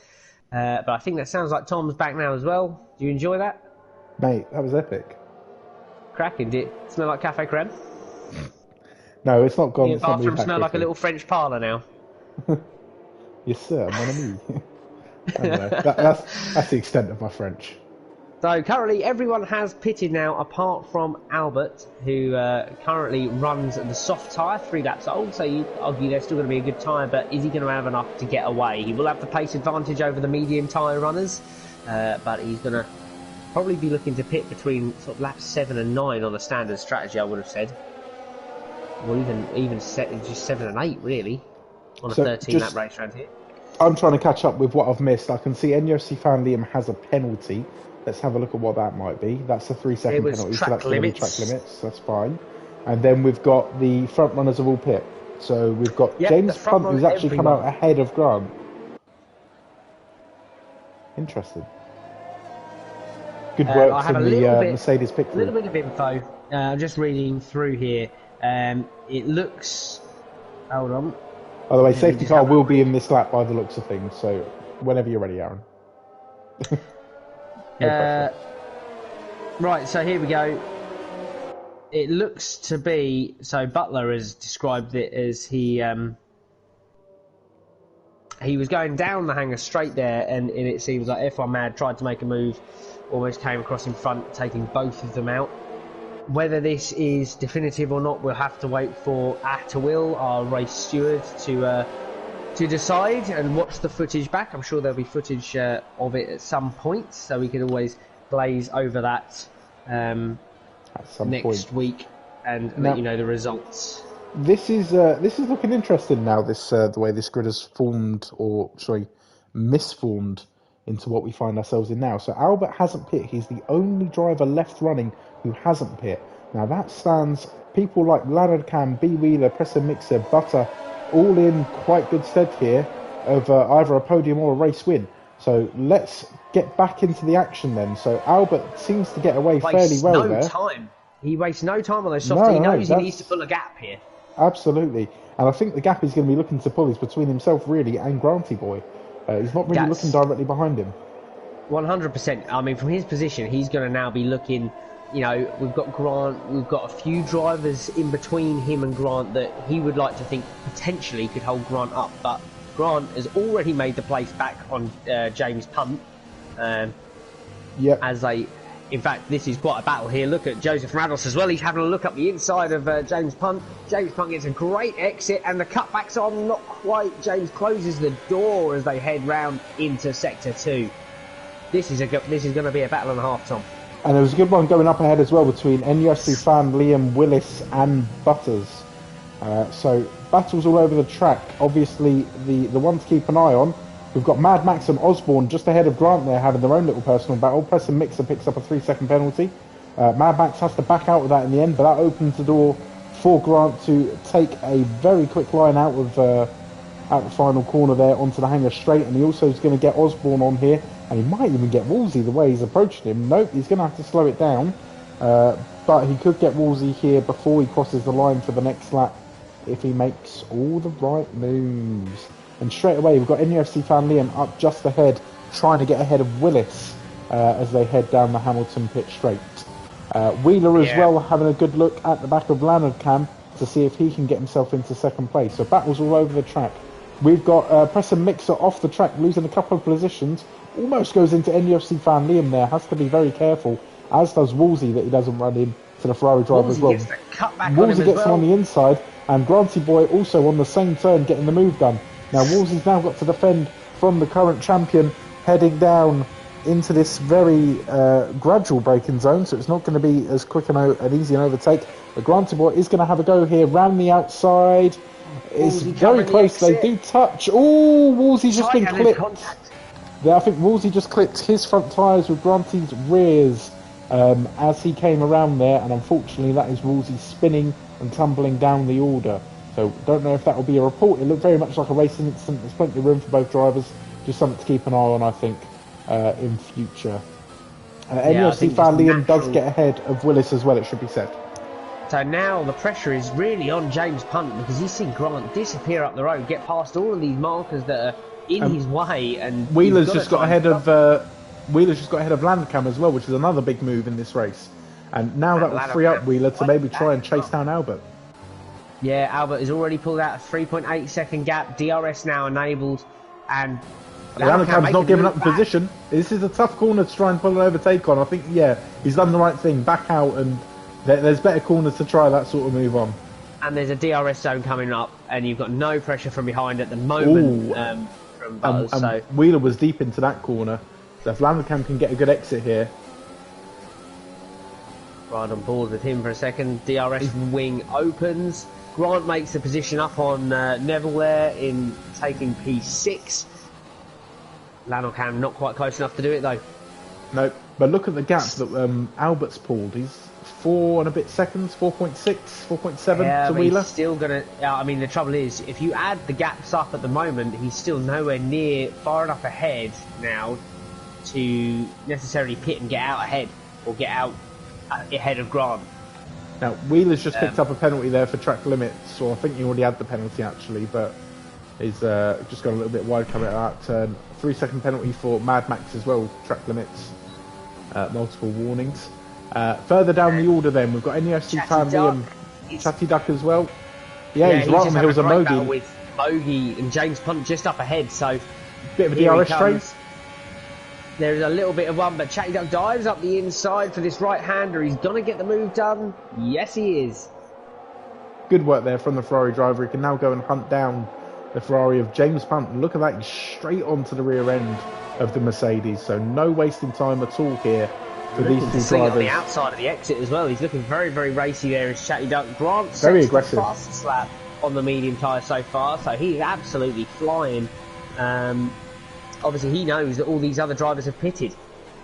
but I think that sounds like Tom's back now as well. Do you enjoy that? Mate, that was epic. Cracking. Did it smell like cafe creme? No, it's not gone. The bathroom smell like a little French parlour now. Yes, sir, mon ami. Anyway, that's the extent of my French. So currently everyone has pitted now apart from Albert, who currently runs the soft tyre, 3 laps old, so you argue there's still going to be a good tyre, but is he going to have enough to get away? He will have the pace advantage over the medium tyre runners, but he's going to probably be looking to pit between sort of laps 7 and 9 on the standard strategy, I would have said. Or even set just 7 and 8, really, on a 13-lap race around here. I'm trying to catch up with what I've missed. I can see NUFC fan Liam has a penalty. Let's have a look at what that might be. That's a 3-second penalty, so that's going to be track limits. That's fine. And then we've got the front runners of all pit. So we've got James Punt, who's actually come out ahead of Grant. Interesting. Good work from the Mercedes pit crew. A little bit of info. I'm just reading through here. It looks... Hold on. By the way, safety car will be in this lap by the looks of things. So whenever you're ready, Aaron. Right, so here we go. It looks to be, so Butler has described it as he was going down the hangar straight there, and it seems like F1 Mad tried to make a move, almost came across in front, taking both of them out. Whether this is definitive or not, we'll have to wait for Will, our race steward, to decide and watch the footage back. I'm sure there'll be footage of it at some point, so we can always glaze over that next week and let you know the results. This is looking interesting now. This the way this grid has formed, or sorry, misformed into what we find ourselves in now. So Albert hasn't pit. He's the only driver left running who hasn't pit. Now that stands people like Leonard Cam, B. Wheeler, Preston Mixer, Butter, all in quite good stead here of either a podium or a race win. So let's get back into the action then. So Albert seems to get away fairly well there. He wastes no time on those softs. He knows he needs to pull a gap here. Absolutely. And I think the gap he's going to be looking to pull is between himself, really, and Granty Boy. He's not really looking directly behind him. 100%. I mean, from his position, he's going to now be looking... You know, we've got Grant, we've got a few drivers in between him and Grant that he would like to think potentially could hold Grant up. But Grant has already made the place back on James Punt. In fact, this is quite a battle here. Look at Joseph Rados as well. He's having a look up the inside of James Punt. James Punt gets a great exit, and the cutbacks are not quite. James closes the door as they head round into Sector 2. This is going to be a battle and a half, Tom. And there was a good one going up ahead as well between NUFC fan Liam Willis and Butters. So battles all over the track. Obviously, the one to keep an eye on. We've got Mad Max and Osborne just ahead of Grant there, having their own little personal battle. Preston Mixer picks up a 3-second penalty. Mad Max has to back out of that in the end, but that opens the door for Grant to take a very quick line out the final corner there onto the hanger straight. And he also is going to get Osborne on here. And he might even get Woolsey the way he's approaching him. Nope, he's going to have to slow it down. But he could get Woolsey here before he crosses the line for the next lap if he makes all the right moves. And straight away, we've got NUFC fan Liam up just ahead, trying to get ahead of Willis as they head down the Hamilton pit straight. Wheeler as well, having a good look at the back of Leonard Cam to see if he can get himself into second place. So battles all over the track. We've got Preston Mixer off the track, losing a couple of positions. Almost goes into NUFC fan Liam there. Has to be very careful, as does Woolsey, that he doesn't run into the Ferrari driver as well. Woolsey gets him on the inside, and Granty Boy also on the same turn getting the move done. Now Woolsey's now got to defend from the current champion, heading down into this very gradual braking zone, so it's not going to be as quick and easy an overtake. But Granty Boy is going to have a go here, round the outside. It's very close, they do touch. Oh, Woolsey's just been clipped. There, I think Woolsey just clipped his front tyres with Granty's rears as he came around there, and unfortunately that is Woolsey spinning and tumbling down the order. So don't know if that will be a report. It looked very much like a racing incident. There's plenty of room for both drivers. Just something to keep an eye on, I think, in future. NUFC fan Liam does get ahead of Willis as well, it should be said. So now the pressure is really on James Punt, because he's seen Grant disappear up the road, get past all of these markers that are in his way, and Wheeler's just got ahead of Landcam as well, which is another big move in this race. And now that will free up Wheeler to maybe try and chase down Albert. Yeah, Albert has already pulled out a 3.8 second gap. DRS now enabled, and Landcam's not giving up the position. This is a tough corner to try and pull an overtake on. I think he's done the right thing. Back out, and there's better corners to try that sort of move on. And there's a DRS zone coming up, and you've got no pressure from behind at the moment. From Butters, so Wheeler was deep into that corner, so if Landcam can get a good exit here. Right on board with him for a second. DRS wing opens. Grant makes the position up on Neville there in taking P6. Landcam not quite close enough to do it though. No, but look at the gap that Albert's pulled. He's 4 and a bit seconds, 4.6, 4.7 to Wheeler. He's still gonna. I mean, the trouble is, if you add the gaps up at the moment, he's still nowhere near far enough ahead now to necessarily pit and get out ahead, or get out ahead of Grant. Now Wheeler's just picked up a penalty there for track limits, or I think he already had the penalty actually, but he's just got a little bit wide coming out that turn. 3-second penalty for Mad Max as well, track limits, multiple warnings. Further down the order then, we've got NUFC fan Liam, Chatty Duck as well. Yeah, he's right on the heels of Mogi. With Mogi and James Punt just up ahead, so... Bit of a DRS trace. There's a little bit of one, but Chatty Duck dives up the inside for this right-hander. He's going to get the move done. Yes, he is. Good work there from the Ferrari driver. He can now go and hunt down the Ferrari of James Punt. Look at that, he's straight onto the rear end of the Mercedes, so no wasting time at all here for these two drivers. On the outside of the exit as well. He's looking very, very racy there as Chatty Duck. Grant very sets aggressive. The fastest lap on the medium tyre so far, so he's absolutely flying. Obviously he knows that all these other drivers have pitted.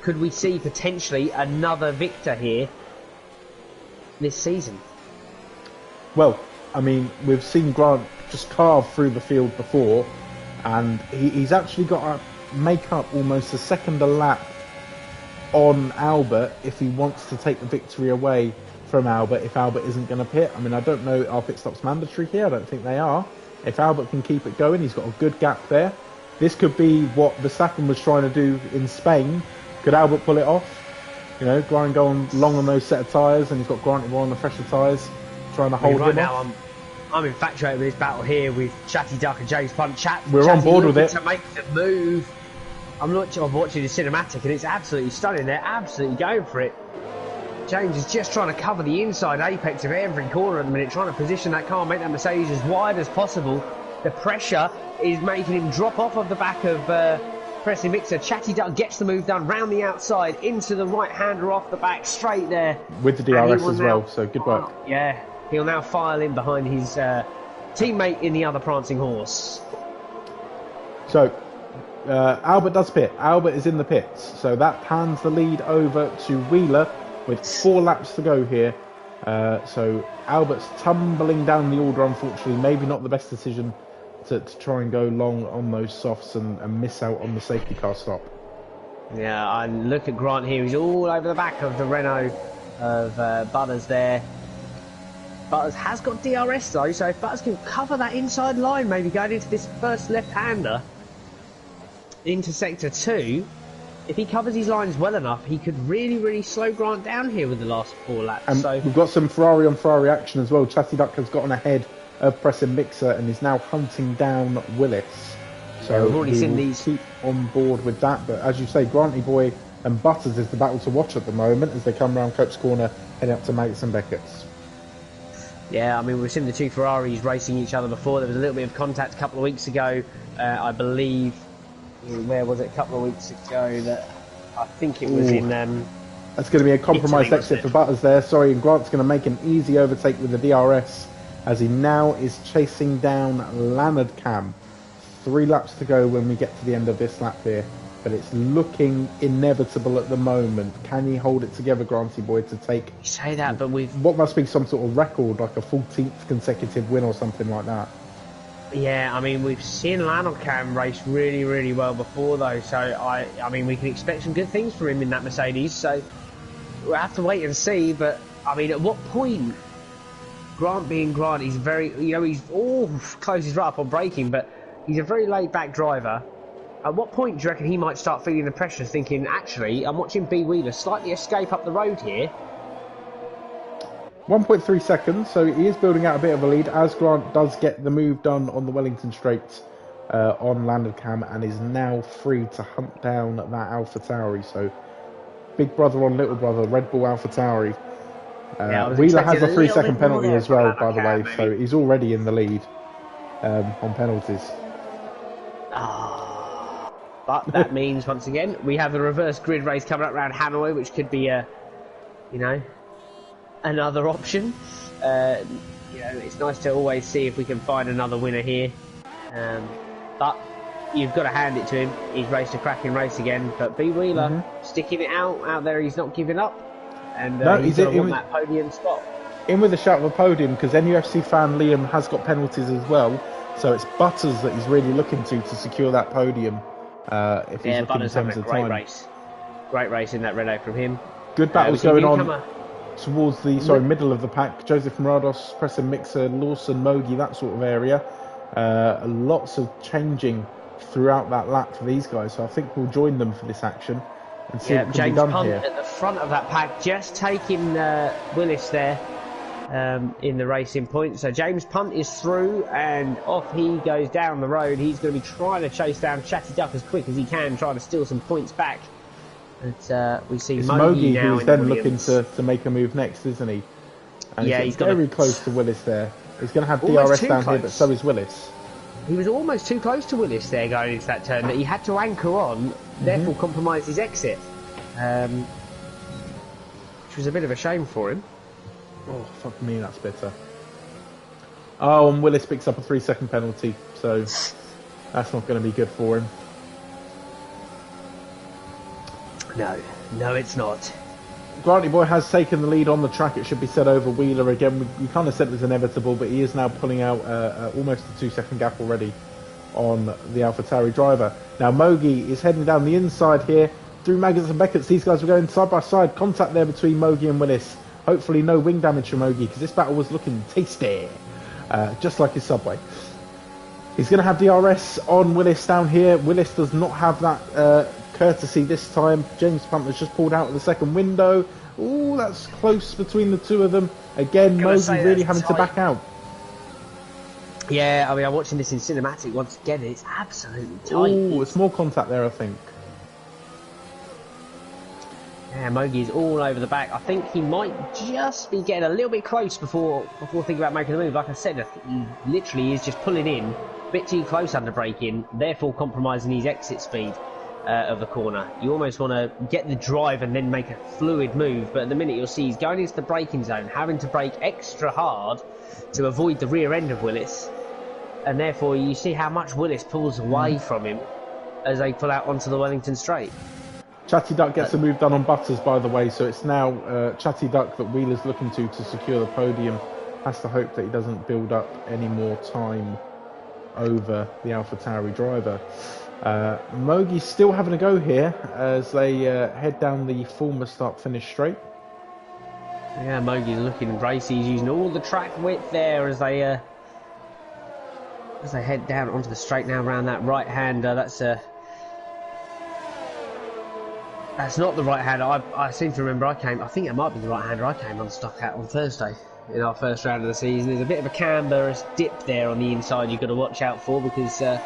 Could we see potentially another victor here this season? Well, I mean, we've seen Grant just carve through the field before, and he's actually got make up almost a second a lap on Albert if he wants to take the victory away from Albert if Albert isn't going to pit. I mean, I don't know, are pit stops mandatory here? I don't think they are. If Albert can keep it going, he's got a good gap there. This could be what Verstappen was trying to do in Spain. Could Albert pull it off? You know, Grant going long on those set of tyres, and he's got Grant on the fresher tyres, trying to hold him off. I'm infatuated with this battle here with Chatty Duck and James Punt. We're on board with it. To make the move. I'm watching the cinematic, and it's absolutely stunning. They're absolutely going for it. James is just trying to cover the inside apex of every corner at the minute, trying to position that car, make that Mercedes as wide as possible. The pressure is making him drop off of the back of Pressing Mixer. Chatty Duck gets the move done round the outside into the right-hander off the back, straight there. With the DRS as well, so good work. Yeah, he'll now file in behind his teammate in the other prancing horse. So, Albert does pit. Albert is in the pits. So that hands the lead over to Wheeler with 4 laps to go here. So Albert's tumbling down the order, unfortunately. Maybe not the best decision to try and go long on those softs and miss out on the safety car stop. Yeah, and look at Grant here. He's all over the back of the Renault of Butters there. Butters has got DRS though, so if Butters can cover that inside line, maybe going into this first left-hander into sector 2, if he covers his lines well enough, he could really, really slow Grant down here with the last 4 laps. And so we've got some Ferrari on Ferrari action as well. Chatty Duck has gotten ahead of Pressing Mixer and is now hunting down Willis. So we've already seen these. Keep on board with that. But as you say, Granty Boy and Butters is the battle to watch at the moment as they come round Coates Corner, heading up to Mates and Beckett's. Yeah, I mean, we've seen the 2 Ferraris racing each other before. There was a little bit of contact a couple of weeks ago, I believe. Where was it? A couple of weeks ago that I think it was in. That's going to be a compromised exit for Butters there. Sorry, and Grant's going to make an easy overtake with the DRS as he now is chasing down Leonard Cam. 3 laps to go when we get to the end of this lap here, but it's looking inevitable at the moment. Can he hold it together, Granty Boy, to take? You say that, but we've what must be some sort of record, like a 14th consecutive win or something like that. Yeah, I mean, we've seen Lanocam race really, really well before, though, so I mean, we can expect some good things from him in that Mercedes, so we'll have to wait and see, but, I mean, at what point, Grant being Grant, he's very, you know, he's closes right up on braking, but he's a very laid-back driver. At what point do you reckon he might start feeling the pressure, thinking, actually, I'm watching B. Wheeler slightly escape up the road here? 1.3 seconds, so he is building out a bit of a lead as Grant does get the move done on the Wellington Straight on landed cam and is now free to hunt down that Alpha Tauri. So big brother on little brother, Red Bull Alpha Tauri. Wheeler has a 3-second penalty as well, by the way, so he's already in the lead on penalties. But that means, once again, we have a reverse grid race coming up around Hanoi, which could be another option. It's nice to always see if we can find another winner here. But you've got to hand it to him. He's raced a cracking race again. But B. Wheeler sticking it out there. He's not giving up, and he's going to want that podium spot. In with a shout of a podium because NUFC fan Liam has got penalties as well. So it's Butters that he's really looking to secure that podium. If he's looking Butters in terms having of a great time. race. Great race in that Renault from him. Good battles going on towards the middle of the pack. Joseph Morados, Pressing Mixer, Lawson, Mogi, that sort of area. Lots of changing throughout that lap for these guys. So I think we'll join them for this action and see what can James be done Punt here. at the front of that pack, just taking Willis there in the racing point. So James Punt is through and off he goes down the road. He's going to be trying to chase down Chatty Duck as quick as he can, trying to steal some points back. But we see Mogi now who's then looking to make a move next, isn't he? And he's very close to Willis there. He's going to have DRS down here, but so is Willis. He was almost too close to Willis there going into that turn that he had to anchor on, therefore compromise his exit. Which was a bit of a shame for him. Oh, fuck me, that's bitter. Oh, and Willis picks up a 3-second penalty, so that's not going to be good for him. No, it's not. Granty Boy has taken the lead on the track, it should be said, over Wheeler again. We kind of said it was inevitable, but he is now pulling out almost a 2-second gap already on the AlphaTauri driver. Now Mogi is heading down the inside here through Maggots and Beckett's. These guys were going side by side. Contact there between Mogi and Willis. Hopefully no wing damage from Mogi because this battle was looking tasty, just like his Subway. He's going to have DRS on Willis down here. Willis does not have that courtesy this time. James Punt has just pulled out of the second window. Ooh, that's close between the two of them. Again, Mogi really having to back out. Yeah, I mean, I'm watching this in cinematic once again. It's absolutely tight. Oh, it's more contact there, I think. Yeah, Mogi's all over the back. I think he might just be getting a little bit close before thinking about making the move. Like I said, he literally is just pulling in a bit too close under braking, therefore compromising his exit speed of the corner. You almost want to get the drive and then make a fluid move, but at the minute you'll see he's going into the braking zone, having to brake extra hard to avoid the rear end of Willis, and therefore you see how much Willis pulls away from him as they pull out onto the Wellington straight. Chatty Duck gets a move done on Butters, by the way, so it's now Chatty Duck that Wheeler's looking to secure the podium. Has to hope that he doesn't build up any more time over the AlphaTauri driver. Mogi's still having a go here as they head down the former start-finish straight. Yeah, Mogi's looking racy. He's using all the track width there as they head down onto the straight now around that right-hander. That's not the right-hander. I seem to remember I think it might be the right-hander I came unstuck at on Thursday in our first round of the season. There's a bit of a camberous dip there on the inside you've got to watch out for because you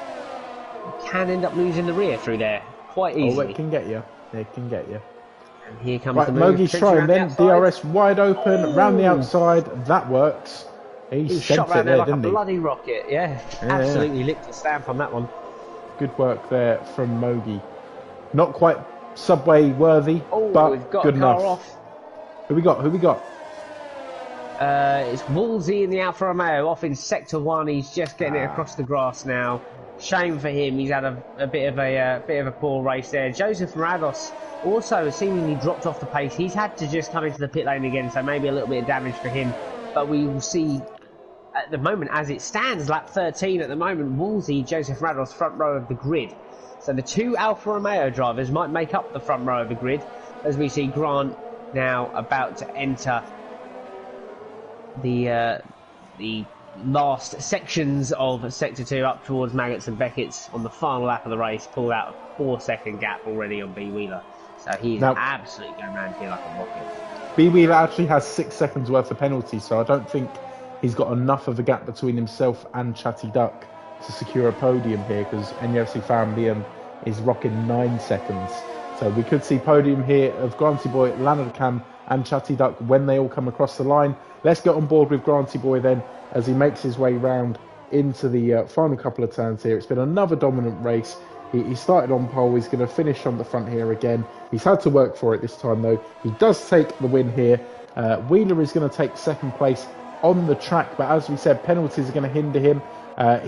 can end up losing the rear through there quite easily. Oh, it can get you. It can get you. And here comes right, the move. Mogi's trying then. DRS wide open, round the outside. That works. He shot round there like a didn't he? bloody rocket. Yeah, absolutely licked the stamp on that one. Good work there from Mogi. Not quite Subway worthy, but we've got good a car enough. off. Who we got? It's Woolsey in the Alfa Romeo off in sector 1. He's just getting it across the grass now. Shame for him. He's had a bit of a poor race there. Joseph Rados also seemingly dropped off the pace. He's had to just come into the pit lane again, so maybe a little bit of damage for him. But we will see at the moment, as it stands, lap 13 at the moment, Woolsey, Joseph Rados front row of the grid. So the two Alfa Romeo drivers might make up the front row of the grid, as we see Grant now about to enter the last sections of Sector 2 up towards Maggots and Beckett's on the final lap of the race. Pulled out a 4-second gap already on B. Wheeler. So he's absolutely going around here like a rocket. B. Wheeler actually has 6 seconds worth of penalties, so I don't think he's got enough of a gap between himself and Chatty Duck to secure a podium here, because NUFC Family is rocking 9 seconds. So we could see podium here of Granty Boy, Leonard Cam and Chatty Duck when they all come across the line. Let's get on board with Granty Boy then as he makes his way round into the final couple of turns here. It's been another dominant race. He started on pole. He's going to finish on the front here again. He's had to work for it this time though. He does take the win here. Wheeler is going to take second place on the track, but as we said, penalties are going to hinder him.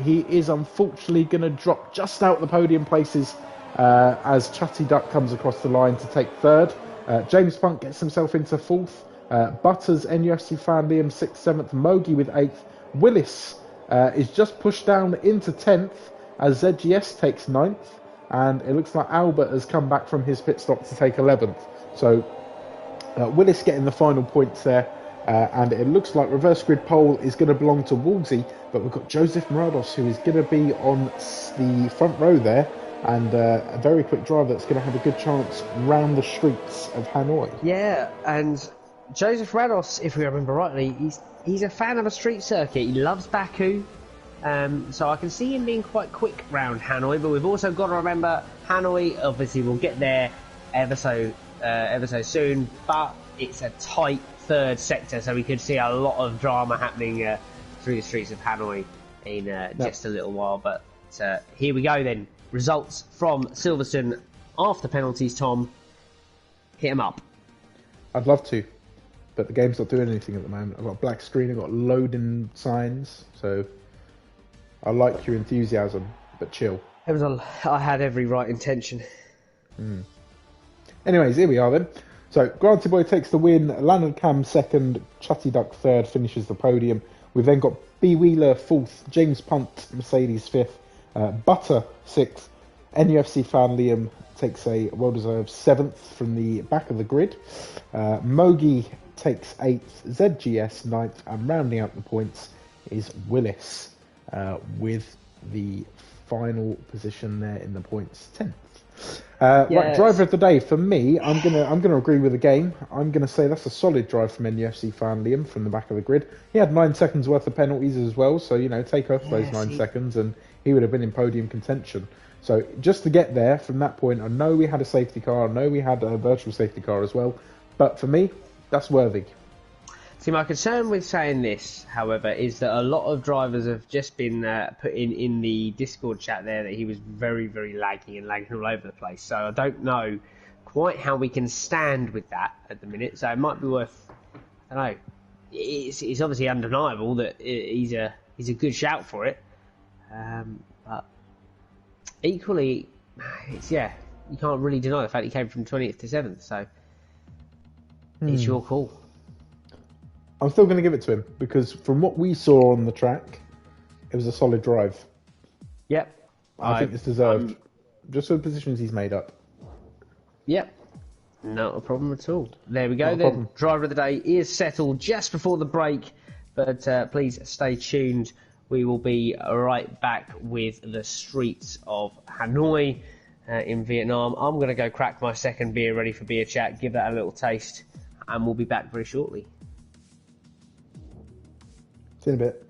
He is unfortunately going to drop just out the podium places as Chatty Duck comes across the line to take third. James Funk gets himself into fourth. Butters, NUFC fan Liam 6th, 7th, Mogi with 8th. Willis is just pushed down into 10th as ZGS takes 9th. And it looks like Albert has come back from his pit stop to take 11th. So Willis getting the final points there. And it looks like reverse grid pole is going to belong to Woolsey, but we've got Joseph Morados who is going to be on the front row there, and a very quick driver that's going to have a good chance round the streets of Hanoi. Yeah, and Joseph Rados, if we remember rightly, he's a fan of a street circuit. He loves Baku, so I can see him being quite quick round Hanoi. But we've also got to remember Hanoi. Obviously, we'll get there ever so soon, but it's a tight third sector, so we could see a lot of drama happening through the streets of Hanoi in just a little while. But here we go then. Results from Silverstone after penalties. Tom, hit him up. I'd love to, but the game's not doing anything at the moment. I've got a black screen, I've got loading signs, so I like your enthusiasm, but chill. I had every right intention. Anyways, here we are then. So, Granty Boy takes the win, Leonard Cam second, Chatty Duck third, finishes the podium. We've then got B. Wheeler fourth, James Punt, Mercedes fifth, Butter 6th. NUFC fan Liam takes a well-deserved 7th from the back of the grid. Mogi takes 8th, ZGS 9th, and rounding out the points is Willis with the final position there in the points 10th. Right, driver of the day for me. I'm gonna agree with the game. I'm gonna say that's a solid drive from NUFC fan Liam from the back of the grid. He had 9 seconds worth of penalties as well, so take off those 9 seconds and he would have been in podium contention. So just to get there from that point, I know we had a safety car, I know we had a virtual safety car as well, but for me, that's worthy. See, my concern with saying this, however, is that a lot of drivers have just been put in the Discord chat there that he was very, very lagging all over the place. So I don't know quite how we can stand with that at the minute. So it might be worth, I don't know, it's obviously undeniable that he's a good shout for it. But equally, you can't really deny the fact he came from 20th to 7th. So it's your call. I'm still going to give it to him because from what we saw on the track, it was a solid drive. Yep. I think it's deserved. Just for the positions he's made up. Yep. Not a problem at all. There we go then. Driver of the day is settled just before the break, but please stay tuned. We will be right back with the streets of Hanoi in Vietnam. I'm going to go crack my second beer ready for beer chat, give that a little taste, and we'll be back very shortly. See you in a bit.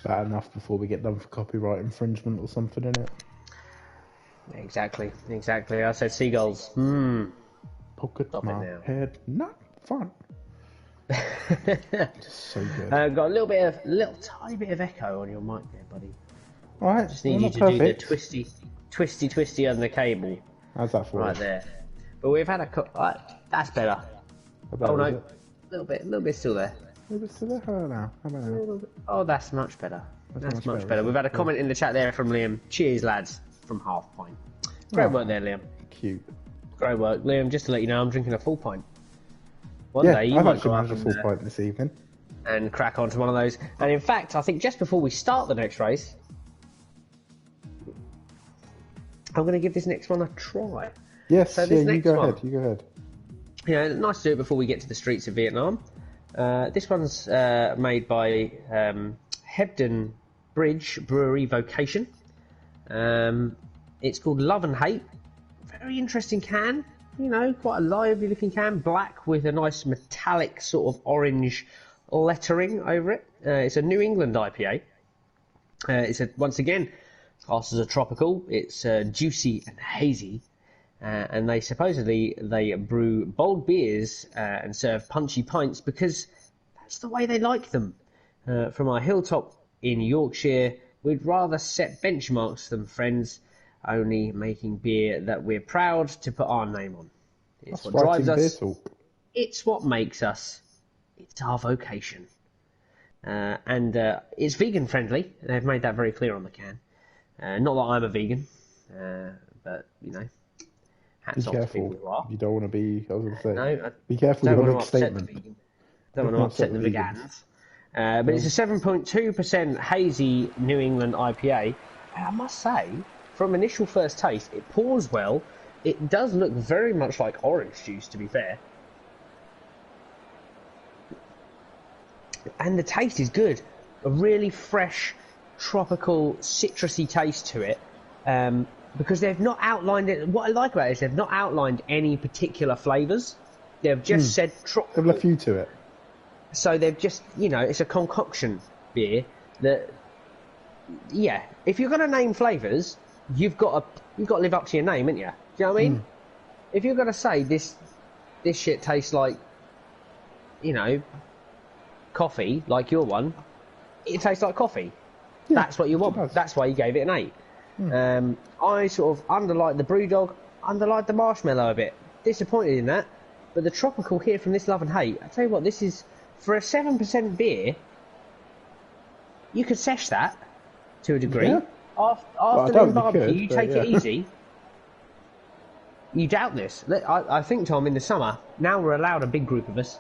Bad enough before we get done for copyright infringement or something in it. Exactly. I said seagulls. Pocket Stop my it now. head, not fun. So good. Got a little tiny bit of echo on your mic there, buddy. All right, Just need well, you to perfect. do the twisty under the cable. How's that for Right you? there. But we've had that's better. About Oh no, is it? a little bit still there. Maybe it's still there. How about now? How about now? Oh, that's much better. much That's much better, better. isn't We've it? had a comment in the chat there from Liam. Cheers, lads, from Half Pint. Great work there, Liam. Cute. Great work, Liam. Just to let you know, I'm drinking a full pint. One Yeah, day you I've might actually go up managed a full pint this evening. and crack onto one of those. And in fact, I think just before we start the next race, I'm going to give this next one a try. Yes, So yeah, this you next go one- ahead. You go ahead. Yeah, nice to do it before we get to the streets of Vietnam. This one's made by Hebden Bridge Brewery Vocation. It's called Love and Hate. Very interesting can. You know, quite a lively looking can. Black with a nice metallic sort of orange lettering over it. It's a New England IPA. Once again, classed as a tropical. It's juicy and hazy. And they supposedly brew bold beers and serve punchy pints because that's the way they like them. From our hilltop in Yorkshire, we'd rather set benchmarks than friends, only making beer that we're proud to put our name on. It's That's what drives writing beer us. talk. It's what makes us. It's our vocation. And it's vegan friendly. They've made that very clear on the can. Not that I'm a vegan, but you know. Be Hats off to people careful. who are. You don't want to be. I was going to say. No, I Be careful don't with want your to upset the statement. vegan. Don't want to upset the vegans. But it's a 7.2% hazy New England IPA. And I must say, from initial first taste, it pours well. It does look very much like orange juice, to be fair. And the taste is good. A really fresh, tropical, citrusy taste to it. Because they've not outlined it. What I like about it is they've not outlined any particular flavours. They've just said tropical. They've left you to it. So they've just, you know, it's a concoction beer that, yeah, if you're going to name flavours, you've got to live up to your name, ain't you? Do you know what I mean? If you're going to say this shit tastes like, you know, coffee, like your one, it tastes like coffee. Yeah, That's what you it want. does. That's why you gave it an 8. I sort of underliked the Brewdog, underliked the marshmallow a bit. Disappointed in that. But the tropical here from this Love and Hate, I tell you what, this is, for a 7% beer, you could sesh that to a degree. Yeah. Afternoon don't think you barbecue, could, you but take it yeah. easy. You doubt this. I think, Tom, in the summer, now we're allowed a big group of us.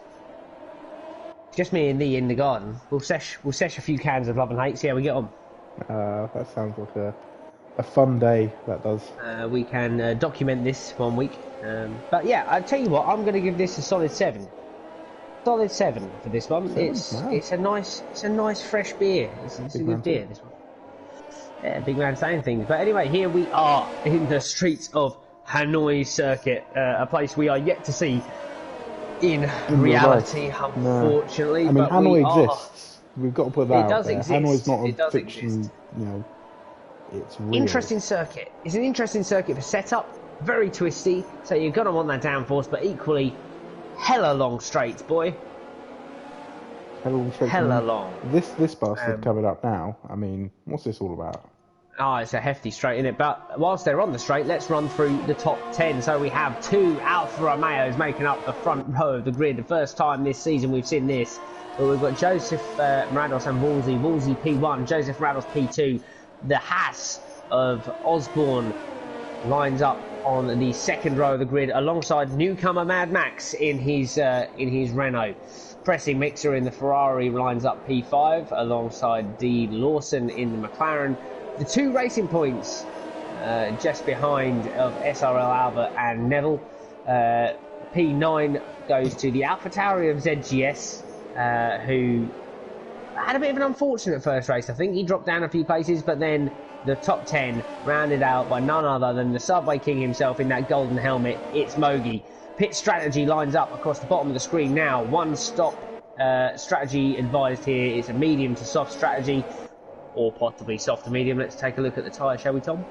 Just me and thee in the garden. We'll sesh a few cans of Love and Hate, see how we get on. That sounds like a fun day. That does. We can document this 1 week. But yeah, I'll tell you what, I'm going to give this a solid 7. Solid 7 for this one. Wow. It's a nice fresh beer. It's a man good beer, this one. Yeah, big man saying things. But anyway, here we are in the streets of Hanoi Circuit, a place we are yet to see in reality, unfortunately. I mean, but Hanoi exists. We've got to put that It out does there. exist. Hanoi's not It a does fiction. exist. You know, it's real. Interesting circuit. It's an interesting circuit for setup. Very twisty, so you're gonna want that downforce, but equally hella long straights, boy. Hella long. This bastard coming up now. I mean, what's this all about? Oh, it's a hefty straight, isn't it? But whilst they're on the straight, let's run through the top 10. So we have 2 Alfa Romeos making up the front row of the grid. The first time this season we've seen this. But we've got Joseph Marados and Woolsey P1, Joseph Marados P2. The Haas of Osborne lines up on the second row of the grid alongside newcomer Mad Max in his Renault. Pressing Mixer in the Ferrari lines up P5 alongside D. Lawson in the McLaren. The 2 racing points just behind of SRL Albert and Neville. P9 goes to the AlphaTauri of ZGS, who had a bit of an unfortunate first race. I think he dropped down a few places, but then the top 10 rounded out by none other than the Subway King himself in that golden helmet. It's Mogi. Pit strategy lines up across the bottom of the screen now. 1 stop strategy advised here. It's a medium to soft strategy. or possibly soft to medium. Let's take a look at the tyre, shall we, Tom?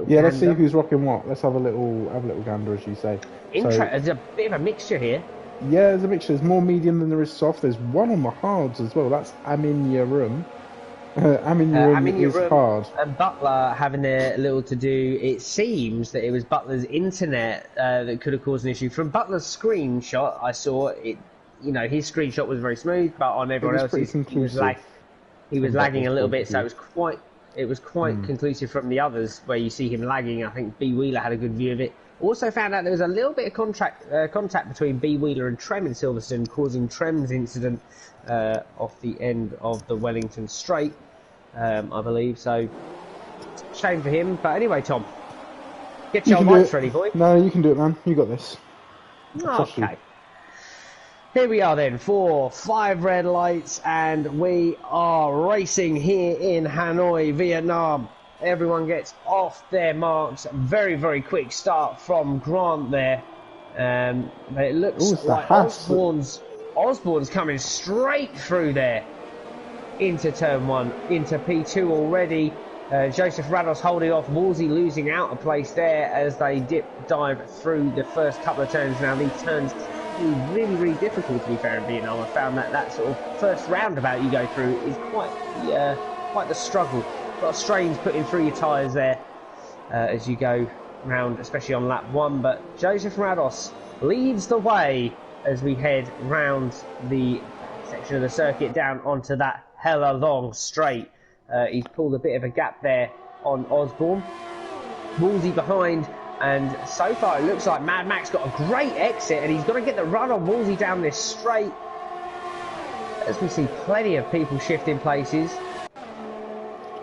Yeah, let's see who's rocking what. Let's have a little gander, as you say. There's a bit of a mixture here. Yeah, there's a mixture. There's more medium than there is soft. There's one on the hards as well. That's Amin Yarum. Amin Yarum is hard. And Butler having a little to do. It seems that it was Butler's internet that could have caused an issue. From Butler's screenshot, I saw it. You know, his screenshot was very smooth, but on everyone else's, he was lagging a little bit. So it was quite conclusive from the others, where you see him lagging. I think B Wheeler had a good view of it. Also found out there was a little bit of contact between B Wheeler and Trem in Silverstone, causing Trem's incident off the end of the Wellington Straight, I believe. So, shame for him. But anyway, Tom, get your lights ready, boy. No, you can do it, man. You got this. Okay. Here we are then, 5 red lights, and we are racing here in Hanoi, Vietnam. Everyone gets off their marks. Very, very quick start from Grant there. But it looks like Osborne's coming straight through there into turn 1, into P2 already. Joseph Rados holding off, Wolsey losing out a place there as they dive through the first couple of turns. Now these turns can be really, really difficult, to be fair, in Vietnam. I found that sort of first roundabout you go through is quite the struggle. A lot of strains putting through your tyres there as you go round, especially on lap 1. But Joseph Rados leads the way as we head round the section of the circuit down onto that hella long straight. He's pulled a bit of a gap there on Osborne. Wolsey behind, and so far it looks like Mad Max got a great exit, and he's got to get the run on Wolsey down this straight. As we see plenty of people shifting places.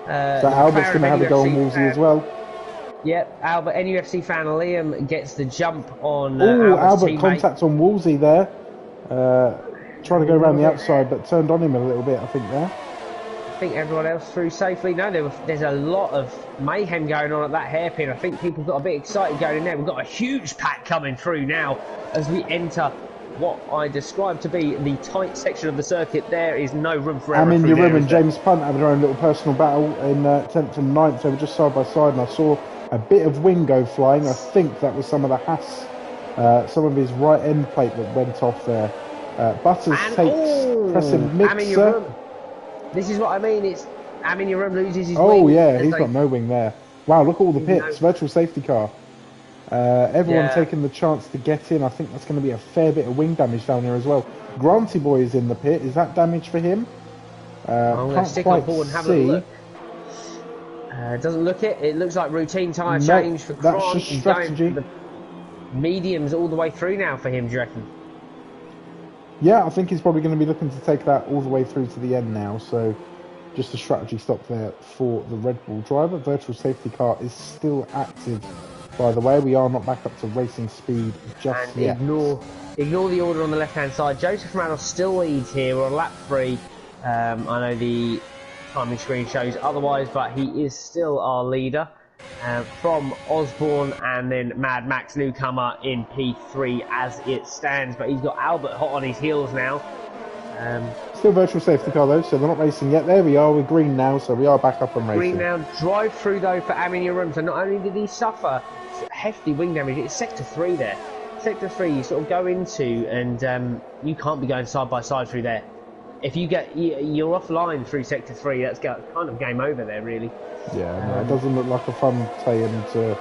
So Albert's going to have a go on Wolsey as well. Yep, Albert, NUFC fan Liam gets the jump on Albert contacts on Wolsey there. Trying to go around the outside, but turned on him a little bit, I think, there. I think everyone else through safely. No, there's a lot of mayhem going on at that hairpin. I think people got a bit excited going in there. We've got a huge pack coming through now as we enter what I describe to be the tight section of the circuit. There is no room for error. Amin Yarum and James Punt having their own little personal battle in 10th and 9th. They were just side by side, and I saw a bit of wing go flying. I think that was some of the Haas, some of his right end plate that went off there. Butters takes pressing mixer. This is what I mean. It's Amin Yarum loses his wing. Oh yeah, he's got no wing there. Wow, look at all the pits. Virtual safety car. Everyone taking the chance to get in. I think that's going to be a fair bit of wing damage down here as well. Granty Boy is in the pit. Is that damage for him? I'm going to stick on board and have a look. Doesn't look it. It looks like routine tyre change for Grant. That's just strategy. The mediums all the way through now for him, do you reckon? Yeah, I think he's probably going to be looking to take that all the way through to the end now. So just a strategy stop there for the Red Bull driver. Virtual safety car is still active. By the way, we are not back up to racing speed just yet. Ignore the order on the left-hand side. Joseph Rados still leads here. We're on lap 3. I know the timing screen shows otherwise, but he is still our leader. From Osborne and then Mad Max newcomer in P3 as it stands. But he's got Albert hot on his heels now. Still virtual safety car though, so they're not racing yet. There we are, we're green now, so we are back up and racing. Green now, drive through though for Amin Yarum. So not only did he suffer hefty wing damage, it's sector 3 there. Sector 3 you sort of go into, and you can't be going side by side through there. If you're offline through sector 3, that's kind of game over there, really. Yeah, no, it doesn't look like a fun time to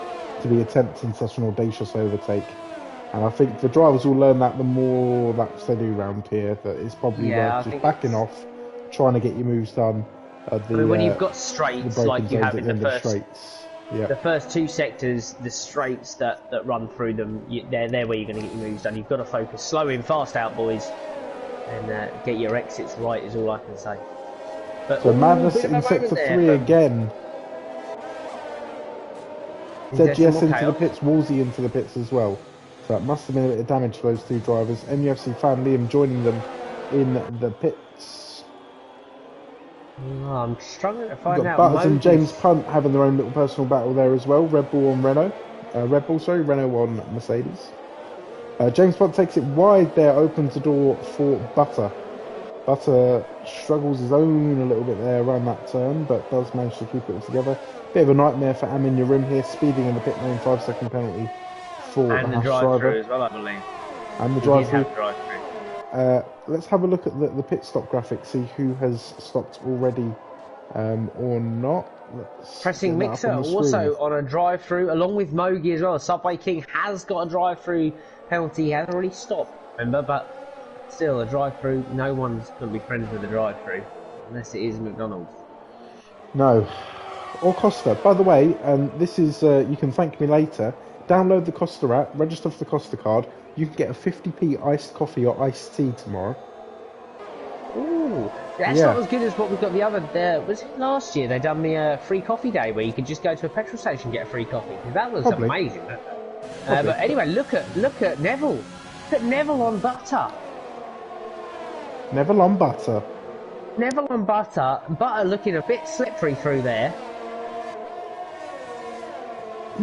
be attempting such an audacious overtake. And I think the drivers will learn that the more laps they do round here, that it's probably worth just backing off, trying to get your moves done. When you've got straights like you have in the first 2 sectors, the straights that run through them, they're where you're going to get your moves done. You've got to focus, slow in, fast out, boys, and get your exits right is all I can say. But, so Madness in sector 3 again. ZGS into the pits, Wolsey into the pits as well. So that must have been a bit of damage for those 2 drivers. MUFC fan Liam joining them in the pits. Oh, I'm struggling to find out. Butters and James Punt having their own little personal battle there as well. Red Bull on Renault. Renault on Mercedes. James Punt takes it wide there, opens the door for Butter. Butter struggles his own a little bit there around that turn, but does manage to keep it all together. Bit of a nightmare for Amin Yarim here, speeding in the pit lane, 5-second penalty for And the the Haas driver. drive-through as well, I believe. And the He did drive-through. have drive-through. Let's have a look at the pit stop graphic, see who has stopped already or not. Let's Pressing get that up Mixer on the also screen. on a drive-through, along with Mogi as well. Subway King has got a drive-through penalty. He has already stopped, remember, but still, a drive-through, no one's going to be friends with a drive-through, unless it is McDonald's. No. Or Costa. By the way, this is, you can thank me later. Download the Costa app, register for the Costa card. You can get a 50p iced coffee or iced tea tomorrow. Ooh, that's not as good as what we got the other, was it last year? They done the free coffee day where you could just go to a petrol station and get a free coffee. That was Probably. amazing. But anyway, look at Neville. Look at Neville on butter. Neville on butter. Neville on butter. Butter looking a bit slippery through there.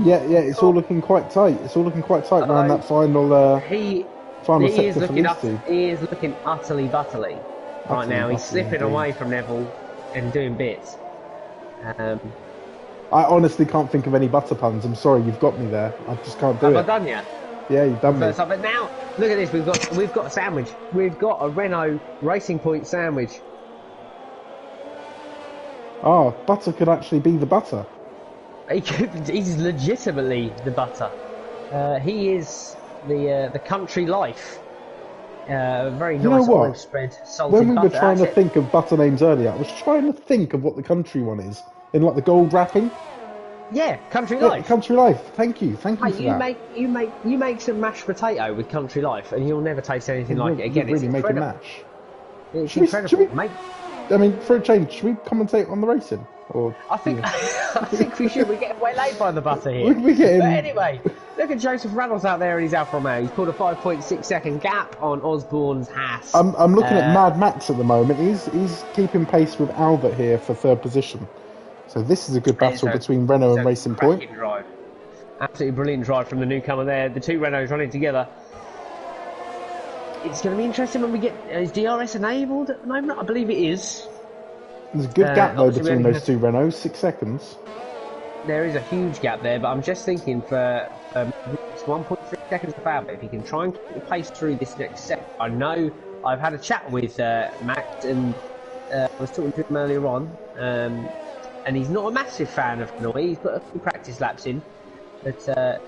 Yeah, it's all looking quite tight. It's all looking quite tight around that final final sector for these two. He is looking utterly butterly right now. He's slipping away from Neville and doing bits. I honestly can't think of any butter puns. I'm sorry, you've got me there. I just can't do it. Have I done yet? Yeah, you've done me. But now, look at this. We've got a sandwich. We've got a Renault Racing Point sandwich. Oh, butter could actually be the butter. He's legitimately the butter. He is the country life. Very nice olive spread, salted when we butter. were trying to think of butter names earlier, I was trying to think of what the country one is. In like the gold wrapping? Yeah, country life. Yeah, country life. Thank you for that. You make some mashed potato with country life, and you'll never taste anything like it again. Really It's make a incredible. mash. It's incredible, mate. I mean, for a change, should we commentate on the racing? Or I think I think we should. We're getting way late by the butter here. We're getting... But anyway, look at Joseph Reynolds out there in his Alfa Romeo. He's pulled a 5.6 second gap on Osborne's Haas. I'm looking at Mad Max at the moment. He's keeping pace with Albert here for third position. So this is a good battle between Renault and Racing Point. Drive. Absolutely brilliant drive from the newcomer there. The two Renaults running together. It's going to be interesting when we get... Is DRS enabled at the moment? I believe it is. There's a good gap though between those two Renaults, 6 seconds. There is a huge gap there, but I'm just thinking for 1.3 seconds of Albert, if he can try and keep the pace through this next set. I know I've had a chat with Matt, and I was talking to him earlier on, and he's not a massive fan of Renault. He's got a few practice laps in, but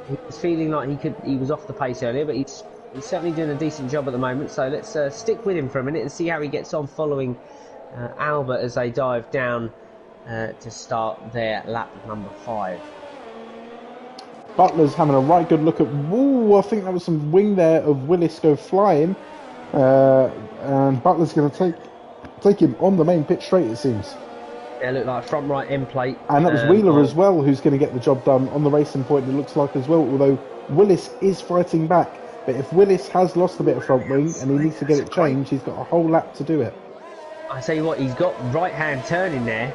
he was feeling like he was off the pace earlier, but he's certainly doing a decent job at the moment. So let's stick with him for a minute and see how he gets on following Albert as they dive down to start their lap number 5. Butler's having a right good look at... Woo, I think that was some wing there of Willis go flying. And Butler's going to take him on the main pit straight, it seems. Yeah, look like front right end plate. And that was Wheeler as well, who's going to get the job done on the Racing Point, it looks like as well, although Willis is fighting back. But if Willis has lost a bit of front wing and he needs to get it changed, he's got a whole lap to do it. I tell you what, he's got right-hand turning there,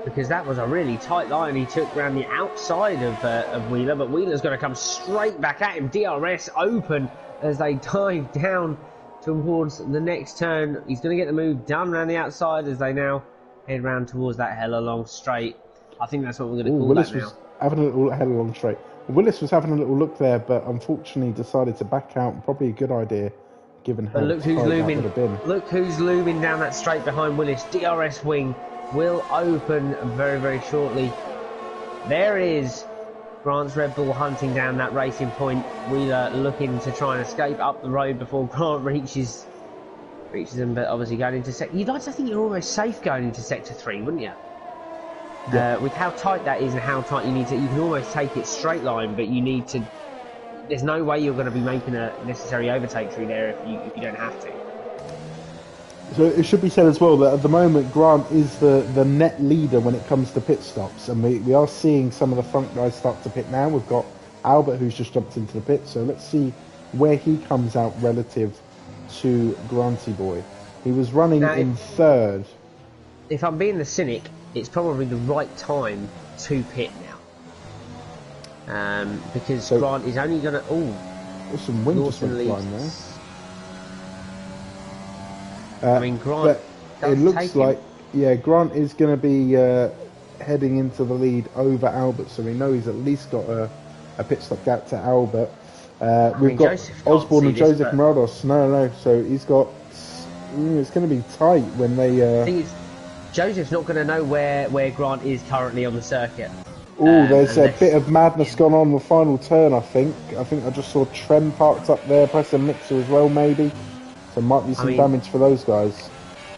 because that was a really tight line he took around the outside of Wheeler, but Wheeler's going to come straight back at him. DRS open as they dive down towards the next turn. He's going to get the move done around the outside as they now head round towards that hell along straight. I think that's what we're going to call Willis that now. was having a little hell along straight. Willis was having a little look there, but unfortunately decided to back out. Probably a good idea, given how But look who's tight that looming. would have been. Look who's looming down that straight behind Willis. DRS wing will open very, very shortly. There is Grant's Red Bull hunting down that Racing Point. Wheeler looking to try and escape up the road before Grant reaches him, but obviously going into sector. You'd like to think you're almost safe going into sector 3, wouldn't you? Yeah. With how tight that is and how tight you need to, you can almost take it straight line, but you need to. There's no way you're going to be making a necessary overtake through there if you don't have to. So it should be said as well that at the moment Grant is the net leader when it comes to pit stops, and we are seeing some of the front guys start to pit now. We've got Albert who's just jumped into the pit, so let's see where he comes out relative to Granty Boy. He was running in third. If I'm being the cynic, it's probably the right time to pit now. Because Grant is only going to... There's some wind just went flying there. I mean, Grant but it does looks take him. like, yeah, Grant is going to be heading into the lead over Albert, so we know he's at least got a pit stop gap to Albert. We've got Joseph can't Osborne see and this, Joseph but Morados. No, so he's got. It's going to be tight when they. the thing is, Joseph's not going to know where Grant is currently on the circuit. Oh, there's a Unless bit of madness gone on the final turn, I think. I just saw Trem parked up there, pressing mixer as well, maybe. So might be some damage for those guys.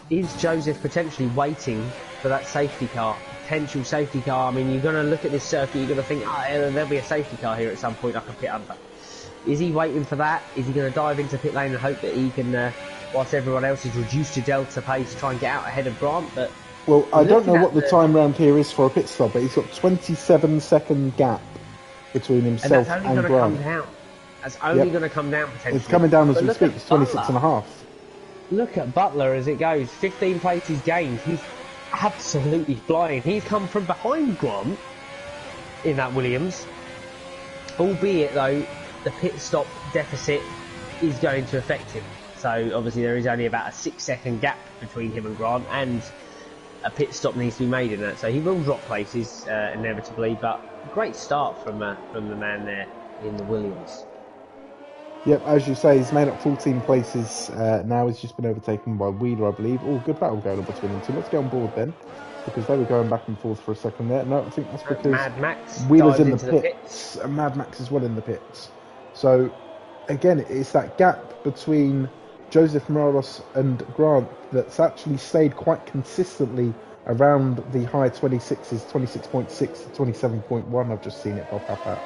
Is Joseph potentially waiting for that safety car? Potential safety car. I mean, you're going to look at this circuit, you're going to think, there'll be a safety car here at some point I can pit under. Is he waiting for that? Is he going to dive into pit lane and hope that he can, whilst everyone else is reduced to delta pace, try and get out ahead of Grant? But well, I don't know what the time round here is for a pit stop, but he's got 27-second gap between himself and Grant. That's only going to come down potentially. It's coming down as we speak. It's 26.5. Look at Butler as it goes. 15 places gained. He's absolutely flying. He's come from behind Grant in that Williams. Albeit, though, the pit stop deficit is going to affect him. So, obviously, there is only about a 6-second gap between him and Grant, and a pit stop needs to be made in that. So he will drop places, inevitably, but great start from the man there in the Williams. Yep, as you say, he's made up 14 places now. He's just been overtaken by Wheeler, I believe. Oh, good battle going on between them two. Let's get on board then, because they were going back and forth for a second there. No, I think that's because Mad Max Wheeler's in the pits, and Mad Max is well in the pits. So, again, it's that gap between Joseph Morados and Grant that's actually stayed quite consistently around the high 26s, 26.6 to 27.1. I've just seen it pop up at.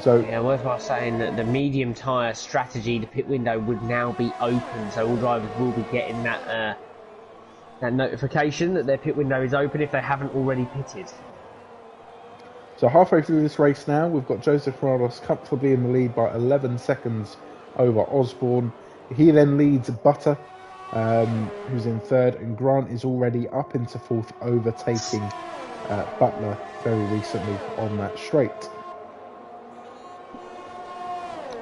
So, yeah, worthwhile saying that the medium tyre strategy, the pit window would now be open, so all drivers will be getting that notification that their pit window is open if they haven't already pitted. So halfway through this race now, we've got Joseph Morados comfortably in the lead by 11 seconds over Osborne. He then leads Butter, who's in third, and Grant is already up into fourth, overtaking Butler very recently on that straight.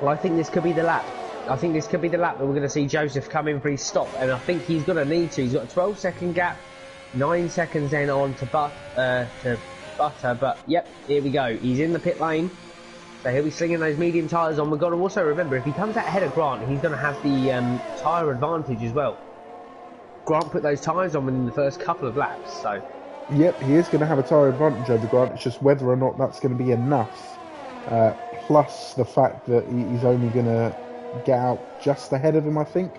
Well, I think this could be the lap. I think this could be the lap that we're going to see Joseph come in for his stop, and I think he's going to need to. He's got a 12-second gap, 9 seconds then on to Butter, but yep, here we go. He's in the pit lane, so he'll be slinging those medium tyres on. We've got to also remember, if he comes out ahead of Grant, he's going to have the tyre advantage as well. Grant put those tyres on within the first couple of laps, so... Yep, he is going to have a tyre advantage over Grant. It's just whether or not that's going to be enough. Plus the fact that he's only going to get out just ahead of him, I think.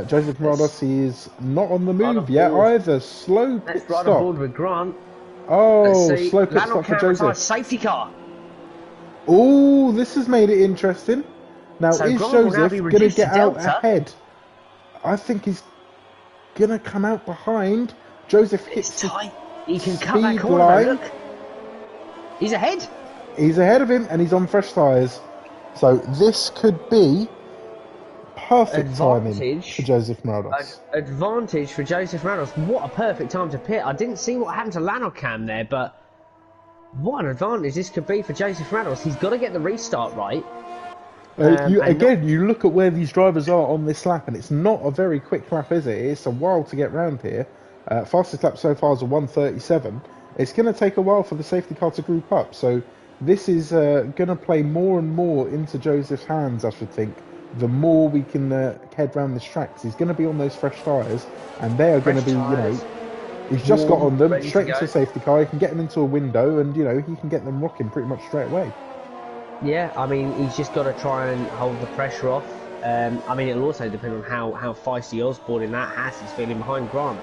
Joseph Morados, he is not on the move yet either. Slow pit stop. Let's ride on board with Grant. Oh, slow pit stop for Joseph. Safety car. Oh, this has made it interesting. Now, So is Grant will now Joseph be going to reduced to get out delta. ahead? I think he's going to come out behind. Joseph hits It's the tight. He can cut that speed corner, line. though, look. He's ahead. He's ahead of him and he's on fresh tyres. So this could be perfect timing for Joseph Morados. Advantage for Joseph Morados. What a perfect time to pit. I didn't see what happened to Lanocam there, but what an advantage this could be for Joseph Morados. He's got to get the restart right. You look at where these drivers are on this lap, and it's not a very quick lap, is it? It's a while to get round here. Fastest lap so far is a 1:37. It's going to take a while for the safety car to group up, so this is going to play more and more into Joseph's hands, I should think. The more we can head round this track, 'cause he's going to be on those fresh tyres, and they are going to be, he's just got on them, straight into a safety car. He can get them into a window, and, he can get them rocking pretty much straight away. Yeah, I mean, he's just got to try and hold the pressure off. I mean, it'll also depend on how feisty Osborne in that Haas is feeling behind Grant.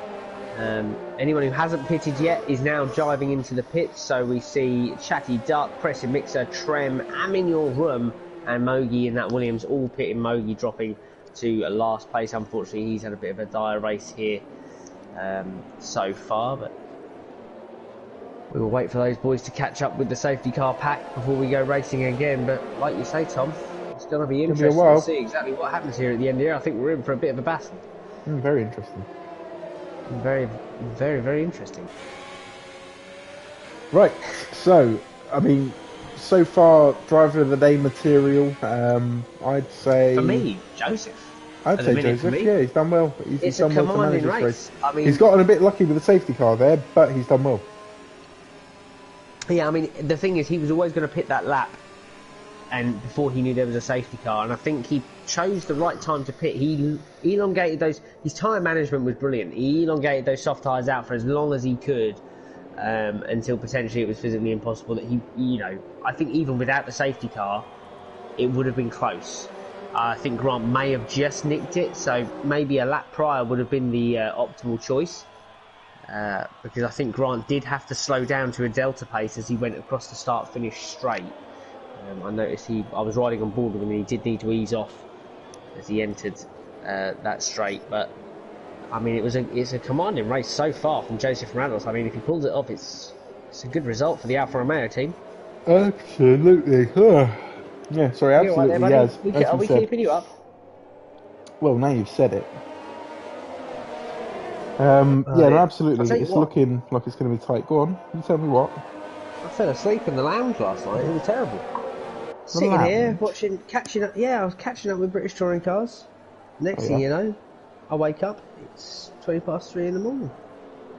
Anyone who hasn't pitted yet is now driving into the pits, so we see Chatty Duck, Pressing Mixer, Trem, I'm in your room, and Mogi in that Williams, all pitting. Mogi dropping to last place. Unfortunately, he's had a bit of a dire race here so far, but we will wait for those boys to catch up with the safety car pack before we go racing again. But like you say, Tom, it's going to be interesting to see exactly what happens here at the end here. I think we're in for a bit of a battle. Very interesting. Very, very, very interesting. Right, so, I mean, so far, driver of the day material, I'd say... For me, Joseph. I'd at the say minute for Joseph. me. Yeah, he's done well. He's It's a done well to manage commanding this race. race. I mean, He's gotten a bit lucky with the safety car there, but he's done well. yeah, I mean, the thing is, he was always going to pit that lap, and before he knew there was a safety car, and I think he chose the right time to pit. He elongated those. His tyre management was brilliant. He elongated those soft tyres out for as long as he could, until potentially it was physically impossible. That I think even without the safety car, it would have been close. I think Grant may have just nicked it, so maybe a lap prior would have been the optimal choice. Because I think Grant did have to slow down to a delta pace as he went across the start-finish straight. I noticed I was riding on board with him, and he did need to ease off as he entered that straight. But I mean, it's a commanding race so far from Joseph Randles. I mean, if he pulls it off, it's a good result for the Alfa Romeo team. Absolutely. Yeah, sorry, absolutely. Right Yes. there, are we keeping you up? Well, now you've said it. Yeah, no, absolutely. It's looking like it's going to be tight. Go on, you tell me what. I fell asleep in the lounge last night. It was terrible. Sitting here, catching up. Yeah, I was catching up with British touring cars. Next thing you know, I wake up. It's 3:20 in the morning.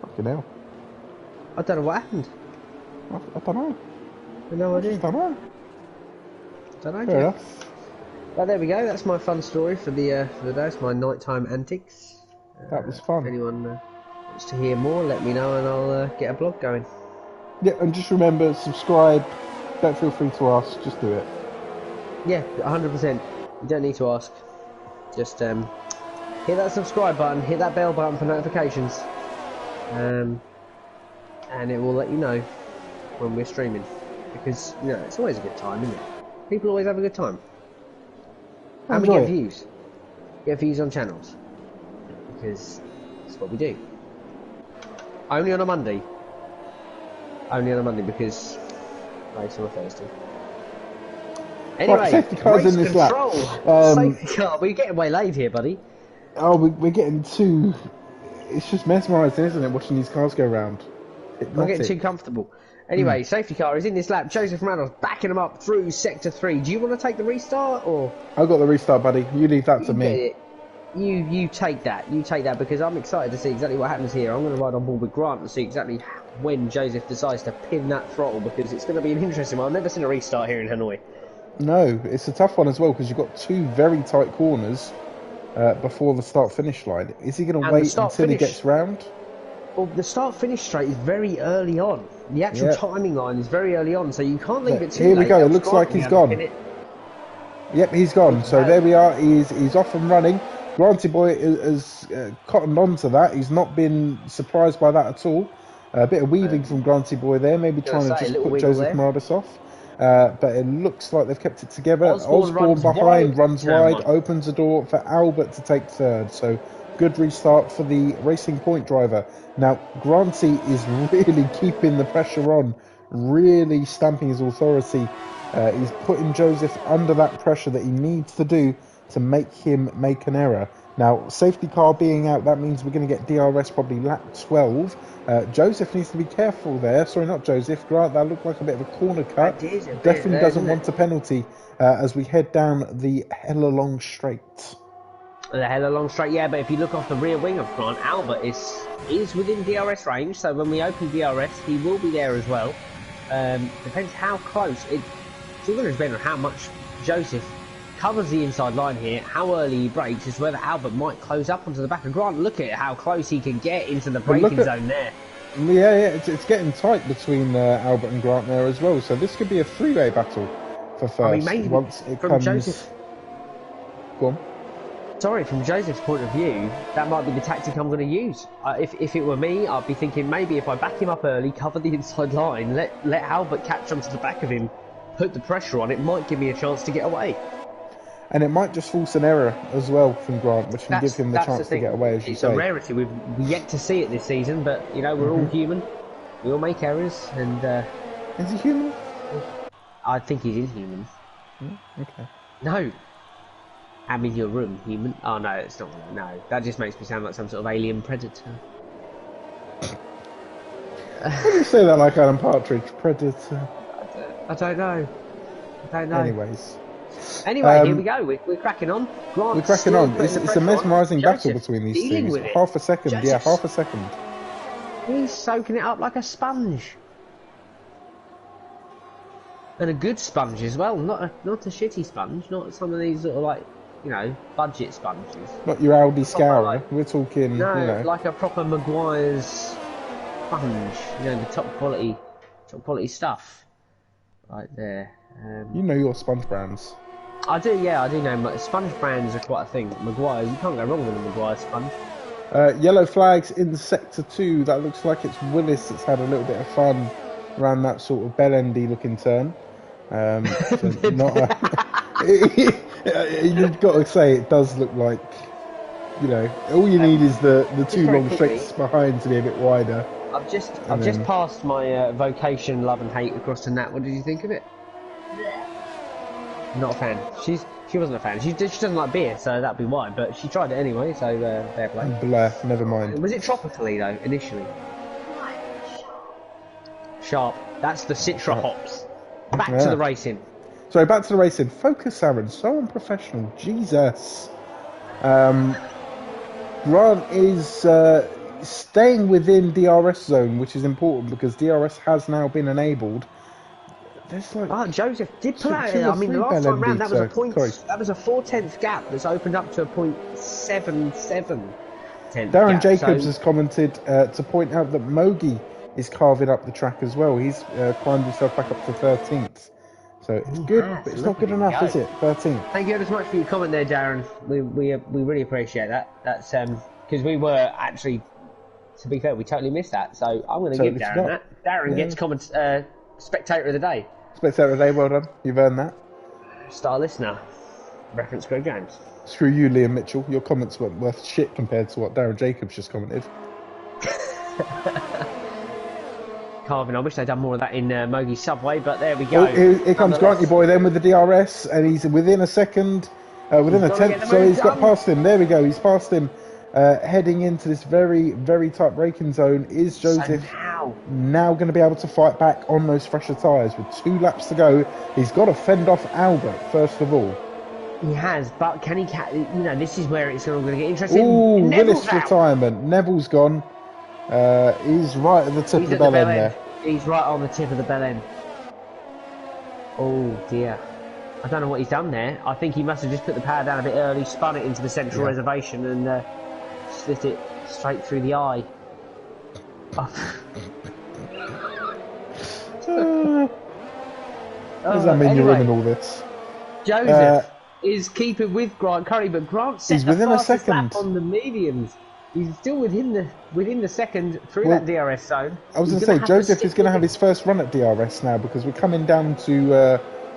Fucking hell. I don't know what happened. I don't know. No idea. I don't know. Fair enough. Well, there we go. That's my fun story for the day. It's my nighttime antics. That was fun. If anyone wants to hear more, let me know and I'll get a blog going. Yeah, and just remember, subscribe. Don't feel free to ask. Just do it. Yeah, 100%. You don't need to ask. Just hit that subscribe button, hit that bell button for notifications, and it will let you know when we're streaming. Because it's always a good time, isn't it? People always have a good time. And we get views. Get views on channels. Because that's what we do. Only on a Monday. Only on a Monday because race on a Thursday. Anyway, right, safety cars race in this control. lap. Safety car. We're getting way late here, buddy. Oh, we're getting too... It's just mesmerising, isn't it, watching these cars go around? I'm getting too comfortable. Anyway, safety car is in this lap. Joseph Randles backing him up through sector 3. Do you want to take the restart or? I've got the restart, buddy. You leave that to me. You take that. You take that because I'm excited to see exactly what happens here. I'm going to ride on board with Grant and see exactly when Joseph decides to pin that throttle because it's going to be an interesting one. I've never seen a restart here in Hanoi. No, it's a tough one as well because you've got two very tight corners before the start-finish line. Is he going to wait until he gets round? Well, the start-finish straight is very early on. The actual timing line is very early on, so you can't leave it too late. Here we go. It looks like he's gone. Yep, he's gone. So there we are. He's off and running. Granty Boy has cottoned on to that. He's not been surprised by that at all. A bit of weaving from Granty Boy there, maybe trying to just put Joseph Morales off. But it looks like they've kept it together. Osborne behind, runs wide, opens the door for Albert to take third. So good restart for the Racing Point driver. Now, Granty is really keeping the pressure on, really stamping his authority. He's putting Joseph under that pressure that he needs to do to make him make an error. Now, safety car being out, that means we're going to get DRS probably lap 12. Joseph needs to be careful there. Sorry, not Joseph. Grant, that looked like a bit of a corner cut. Definitely doesn't want a penalty as we head down the hella long straight. The hella long straight, yeah, but if you look off the rear wing of Grant, Albert is within DRS range, so when we open DRS, he will be there as well. Depends how close. It's all going to depend on how much Joseph covers the inside line here, how early he brakes, is whether Albert might close up onto the back of Grant. Look at how close he can get into the braking zone there. Yeah, it's getting tight between Albert and Grant there as well, so this could be a three-way battle for first. I mean, maybe once it comes... Joseph... Go on. Sorry, from Joseph's point of view, that might be the tactic I'm going to use. If it were me, I'd be thinking maybe if I back him up early, cover the inside line, let Albert catch onto the back of him, put the pressure on, it might give me a chance to get away. And it might just force an error as well from Grant, which can give him the chance to get away, as you say. It's a rarity. We've yet to see it this season, but, we're all human. We all make errors, and... Is he human? I think he's inhuman. Okay. No. I'm in your room, human. Oh, no, it's not. No, that just makes me sound like some sort of alien predator. Why do you say that like Alan Partridge? Predator? I don't know. Anyways. Anyway, here we go. We're cracking on. We're cracking on. It's a mesmerising battle between these two. Dealing with it. Half a second, yeah, half a second. He's soaking it up like a sponge. And a good sponge as well, not a shitty sponge, not some of these sort of like, you know, budget sponges. Not your Aldi Scourer, like, we're talking, no, you know. like a proper Maguire's sponge, you know, the top quality stuff. Right there. You know your sponge brands. I do know, sponge brands are quite a thing. Maguire's, you can't go wrong with a Maguire sponge. Yellow flags in Sector 2, that looks like it's Willis that's had a little bit of fun around that sort of bell-endy looking turn. So not you've got to say it does look like, you know, all you need is the two long straights behind to be a bit wider. I've just passed my vocation love and hate across to Nat. What did you think of it? Not a fan. She wasn't a fan. She doesn't like beer, so that'd be why. But she tried it anyway, so fair play. Blah, never mind. Was it tropically though initially? Sharp. That's the Citra hops. Back to the racing. Sorry, back to the racing. Focus, Aaron. So unprofessional. Jesus. Grant is staying within DRS zone, which is important because DRS has now been enabled. There's like Joseph did pull out. I mean, the last time round that was a point. That was a 4/10 gap that's opened up to a 0.77. Darren Jacobs has commented to point out that Mogi is carving up the track as well. He's climbed himself back up to 13th. So it's good, but it's not good enough, is it? 13th. Thank you ever so much for your comment there, Darren. We really appreciate that. That's because we were actually, to be fair, we totally missed that. So I'm going to give Darren that. Darren gets spectator of the day. Spectator of the day, well done. You've earned that. Star listener. Reference Greg James. Screw you, Liam Mitchell. Your comments weren't worth shit compared to what Darren Jacobs just commented. Carving. I wish they'd done more of that in Mogi Subway, but there we go. Oh, here comes Granty Boy then with the DRS, and he's within a second, within a tenth, so he's got past him. There we go, he's past him. Heading into this very, very tight braking zone. Is Joseph now going to be able to fight back on those fresher tyres with 2 laps to go? He's got to fend off Albert, first of all. He has, but can he, you know, this is where it's all going to get interesting. Ooh, Willis retirement. Neville's gone. He's right at the tip of the bell end there. He's right on the tip of the bell end. Oh dear. I don't know what he's done there. I think he must have just put the power down a bit early, spun it into the central reservation and slit it straight through the eye. What does that mean you're in all this? Joseph is keeping with Grant Curry, but Grant set the fastest lap on the mediums. He's still within the second through that DRS zone. I was going to say, Joseph is going to have his first run at DRS now because we're coming down to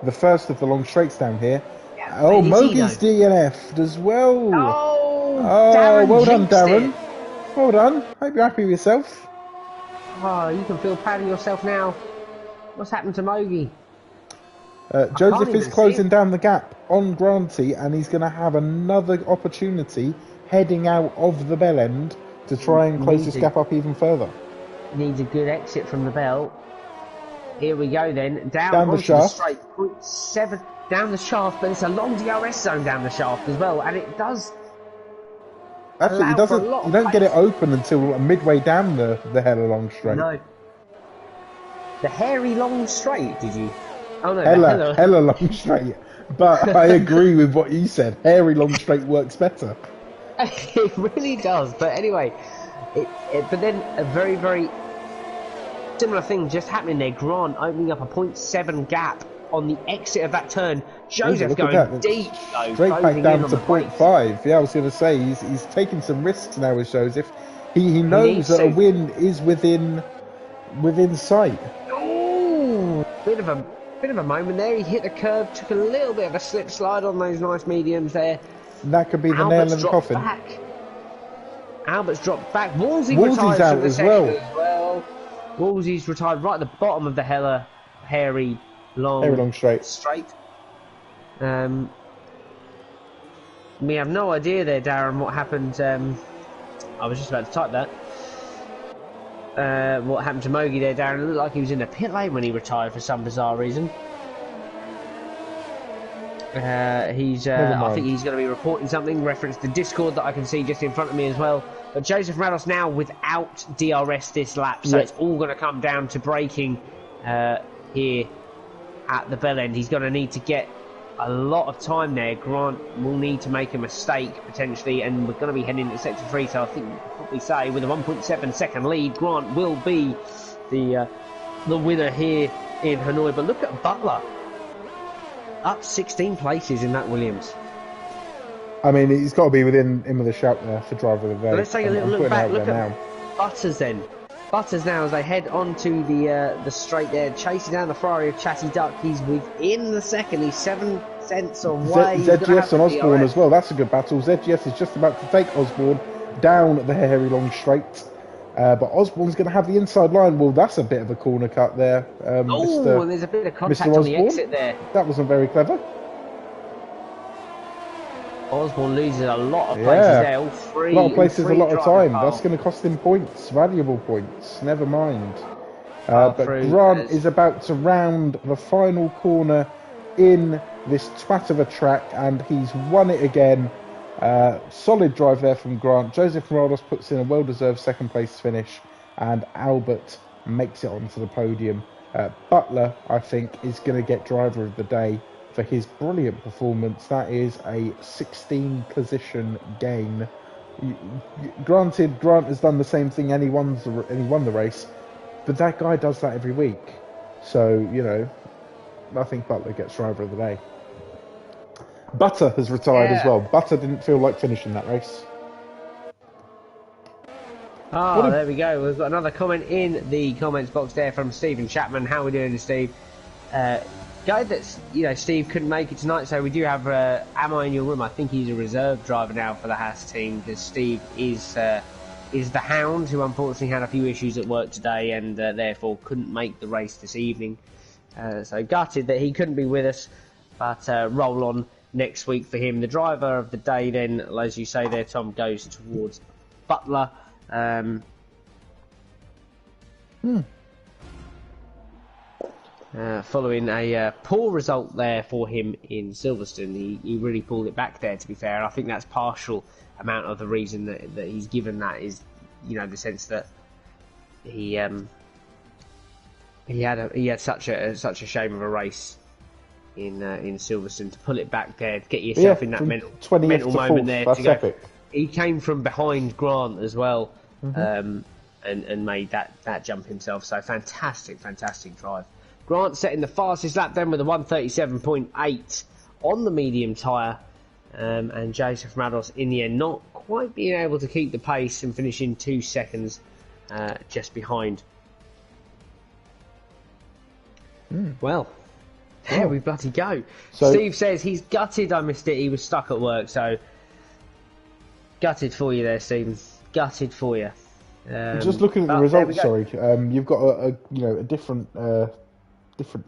the first of the long straights down here. Yeah, Mogi's DNF'd as well. Well done, Darren. Well done. Hope you're happy with yourself. Oh, you can feel proud of yourself now. What's happened to Mogi? Joseph is closing down the gap on Granty, and he's going to have another opportunity heading out of the bell end to try and close this gap up even further. Needs a good exit from the bell. Here we go then. Down the shaft. The straight, 0.7 down the shaft, but it's a long DRS zone down the shaft as well, and it does. Absolutely, you don't get it open until midway down the hella long straight. No. The hairy long straight, did you? Oh no, hella long straight. But I agree with what you said. Hairy long straight works better. It really does. But anyway, but then a very, very similar thing just happening there. Grant opening up a 0.7 gap on the exit of that turn. Joseph going deep, though. Straight back down to 0.5. Yeah, I was going to say, he's taking some risks now with Joseph. He knows that a win is within sight. Ooh, bit of a moment there. He hit the curb, took a little bit of a slip slide on those nice mediums there. And that could be the nail in the coffin. Albert's dropped back. Wolsey's out as well. Wolsey's retired right at the bottom of the hairy long straight. We have no idea there, Darren, what happened. I was just about to type that. What happened to Mogi there, Darren? It looked like he was in the pit lane when he retired for some bizarre reason. I think he's going to be reporting something. Reference the Discord that I can see just in front of me as well. But Joseph Rados now without DRS this lap, so it's all going to come down to braking here at the bell end. He's going to need to get a lot of time there. Grant will need to make a mistake potentially, and we're going to be heading into sector 3. So I think we could probably say with a 1.7 second lead, Grant will be the winner here in Hanoi. But look at Butler. Up 16 places in that Williams. I mean, he's got to be within him of the shout there for driver of the day. Let's take a little look back. Look at Butters then. Butters now as they head onto the straight there, chasing down the Ferrari of Chatty Duck. He's within the second. He's 7 cents away. ZGS and Osborne as well. That's a good battle. ZGS is just about to take Osborne down the hairy long straight. But Osborne's going to have the inside line. Well, that's a bit of a corner cut there. And there's a bit of contact on the exit there. That wasn't very clever. Osborne loses a lot of places there. All three. A lot of places, a lot of time. Pile. That's going to cost him points, valuable points. Never mind. But Grant is about to round the final corner in this twat of a track, and he's won it again. Solid drive there from Grant. Joseph Morales puts in a well-deserved second place finish, and Albert makes it onto the podium. Butler, I think, is going to get driver of the day for his brilliant performance. That is a 16 position gain. Granted, Grant has done the same thing and he won the race, but that guy does that every week. So, you know, I think Butler gets driver of the day. Butter has retired as well. Butter didn't feel like finishing that race. There we go. We've got another comment in the comments box there from Stephen Chapman. How are we doing, Steve? Guy that's, Steve couldn't make it tonight, so we do have Ammo in your room. I think he's a reserve driver now for the Haas team, because Steve is the Hound, who unfortunately had a few issues at work today and therefore couldn't make the race this evening. So gutted that he couldn't be with us, but roll on next week for him. The driver of the day then, as you say there, Tom, goes towards Butler. Following a poor result there for him in Silverstone. He really pulled it back there, to be fair. And I think that's partial amount of the reason that he's given that is, the sense that he had such a shame of a race in Silverstone. To pull it back there, to get yourself in that mental moment there. That's epic. He came from behind Grant as well, and made that jump himself. So fantastic drive. Grant setting the fastest lap then with a 1:37.8 on the medium tyre, and Joseph Rados in the end not quite being able to keep the pace and finishing 2 seconds just behind. Well, there we bloody go. So, Steve says he's gutted I missed it. He was stuck at work, so gutted for you there, Stephen. Gutted for you. Just looking at the results, you've got a different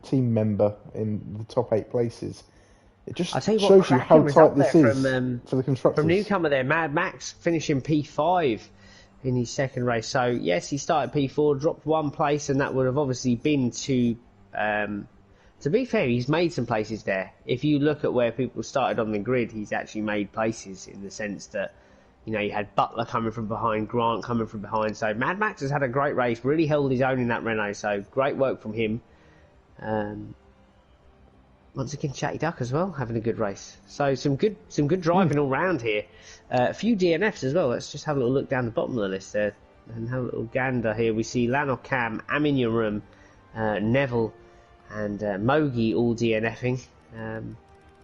team member in the top 8 places. It just shows you how tight this is for the constructors. From newcomer there, Mad Max finishing P5 in his second race. So yes, he started P4, dropped 1 place, and that would have obviously been to be fair, he's made some places there. If you look at where people started on the grid, he's actually made places in the sense that, you had Butler coming from behind, Grant coming from behind. So Mad Max has had a great race, really held his own in that Renault. So great work from him. Once again, Chatty Duck as well, having a good race. So some good driving all round here. A few DNFs as well. Let's just have a little look down the bottom of the list there and have a little gander here. We see Lano Cam, Aminyarum, Neville, and Mogi all DNFing.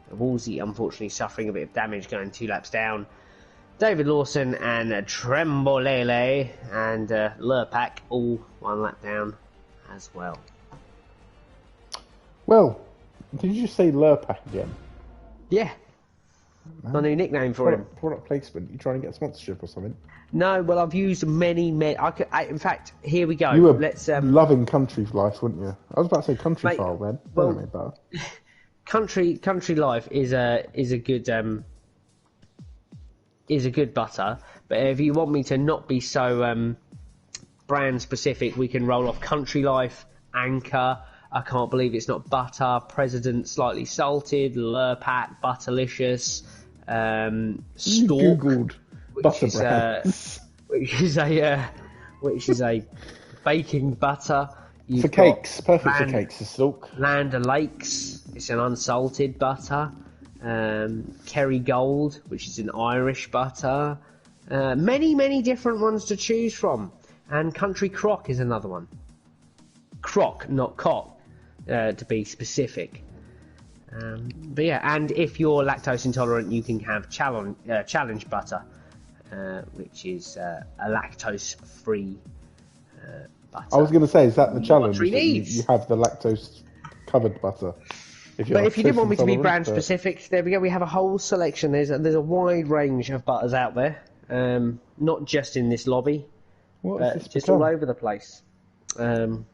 Wolsey unfortunately suffering a bit of damage, going 2 laps down. David Lawson and Trembolele and Lurpak all 1 lap down as well. Well, did you just say Lurpak again? Yeah. My new nickname for him. Product placement. You trying to get a sponsorship or something? No, well, I've used many. In fact, here we go. You were loving country life, weren't you? I was about to say country file, man. Well, country life is a good butter. But if you want me to not be so brand specific, we can roll off Country Life, Anchor, I can't believe it's not butter. President slightly salted. Lurpak butterlicious. Stork, Googled butter brands. which is a baking butter. You've For got cakes, perfect for cakes, the Stork. Land O'Lakes, it's an unsalted butter. Kerrygold, which is an Irish butter. Many different ones to choose from. And Country Crock is another one. Crock, not cock, to be specific. But yeah, and if you're lactose intolerant, you can have challenge butter, which is a lactose-free butter. I was going to say, is that the challenge? What You have the lactose-covered butter. But if you didn't want me to be brand specific, there we go. We have a whole selection. There's a wide range of butters out there, not just in this lobby, but just all over the place. And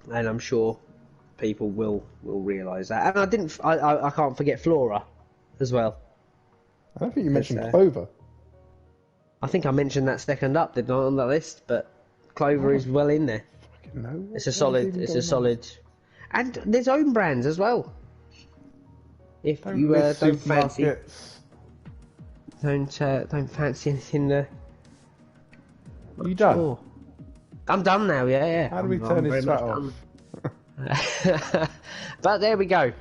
I'm sure people will realise that. And I can't forget Flora as well. I don't think you mentioned Clover. I think I mentioned that second up, didn't I, on the list? But Clover is well in there. No, it's a solid. And there's own brands as well. If you don't fancy anything there. Are you done? Sure. I'm done now. Yeah. How do we turn this sweat off? But there we go.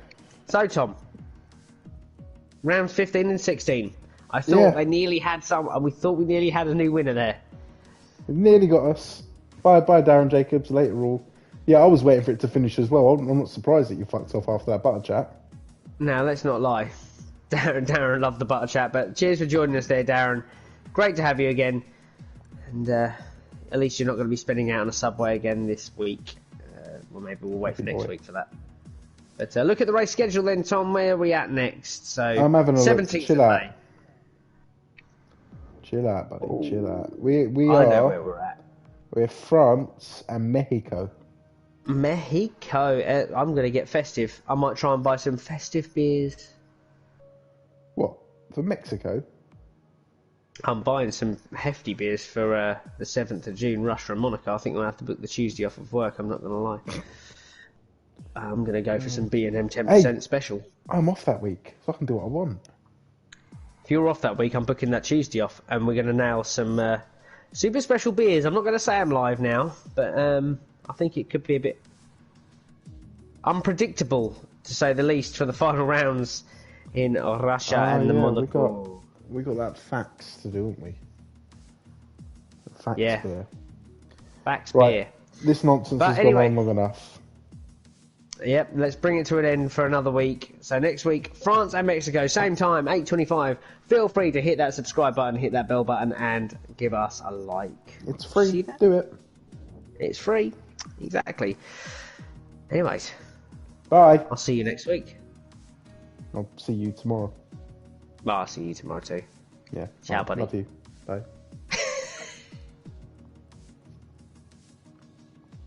So Tom, rounds 15 and 16. I thought they nearly had some, and we thought we nearly had a new winner there. It nearly got us. Bye, Darren Jacobs. Later all. Yeah, I was waiting for it to finish as well. I'm not surprised that you fucked off after that butter chat. Now, let's not lie. Darren loved the butter chat, but cheers for joining us there, Darren. Great to have you again. And at least you're not going to be spending out on a subway again this week. Well, maybe we'll wait for next week for that. But look at the race schedule then, Tom. Where are we at next? So I'm having a 17th Chill of out. May. Chill out, buddy. Ooh. Chill out. We I are. know where we're at. We're France and Mexico. Mexico. I'm going to get festive. I might try and buy some festive beers. What? For Mexico? I'm buying some hefty beers for the 7th of June, Russia and Monaco. I think I'll have to book the Tuesday off of work, I'm not going to lie. I'm going to go for some B&M 10% special. I'm off that week, so I can do what I want. If you're off that week, I'm booking that Tuesday off, and we're going to nail some super special beers. I'm not going to say I'm live now, but I think it could be a bit unpredictable, to say the least, for the final rounds in Russia and the Monaco. We got that facts to do, haven't we? Facts beer. Facts right. beer. This nonsense has gone on long enough. Yep, let's bring it to an end for another week. So next week, France and Mexico, same time, 8:25. Feel free to hit that subscribe button, hit that bell button, and give us a like. It's free. Do it. It's free. Exactly. Anyways. Bye. I'll see you next week. I'll see you tomorrow. Well, I'll see you tomorrow too. Yeah. Ciao, buddy. Love you. Bye.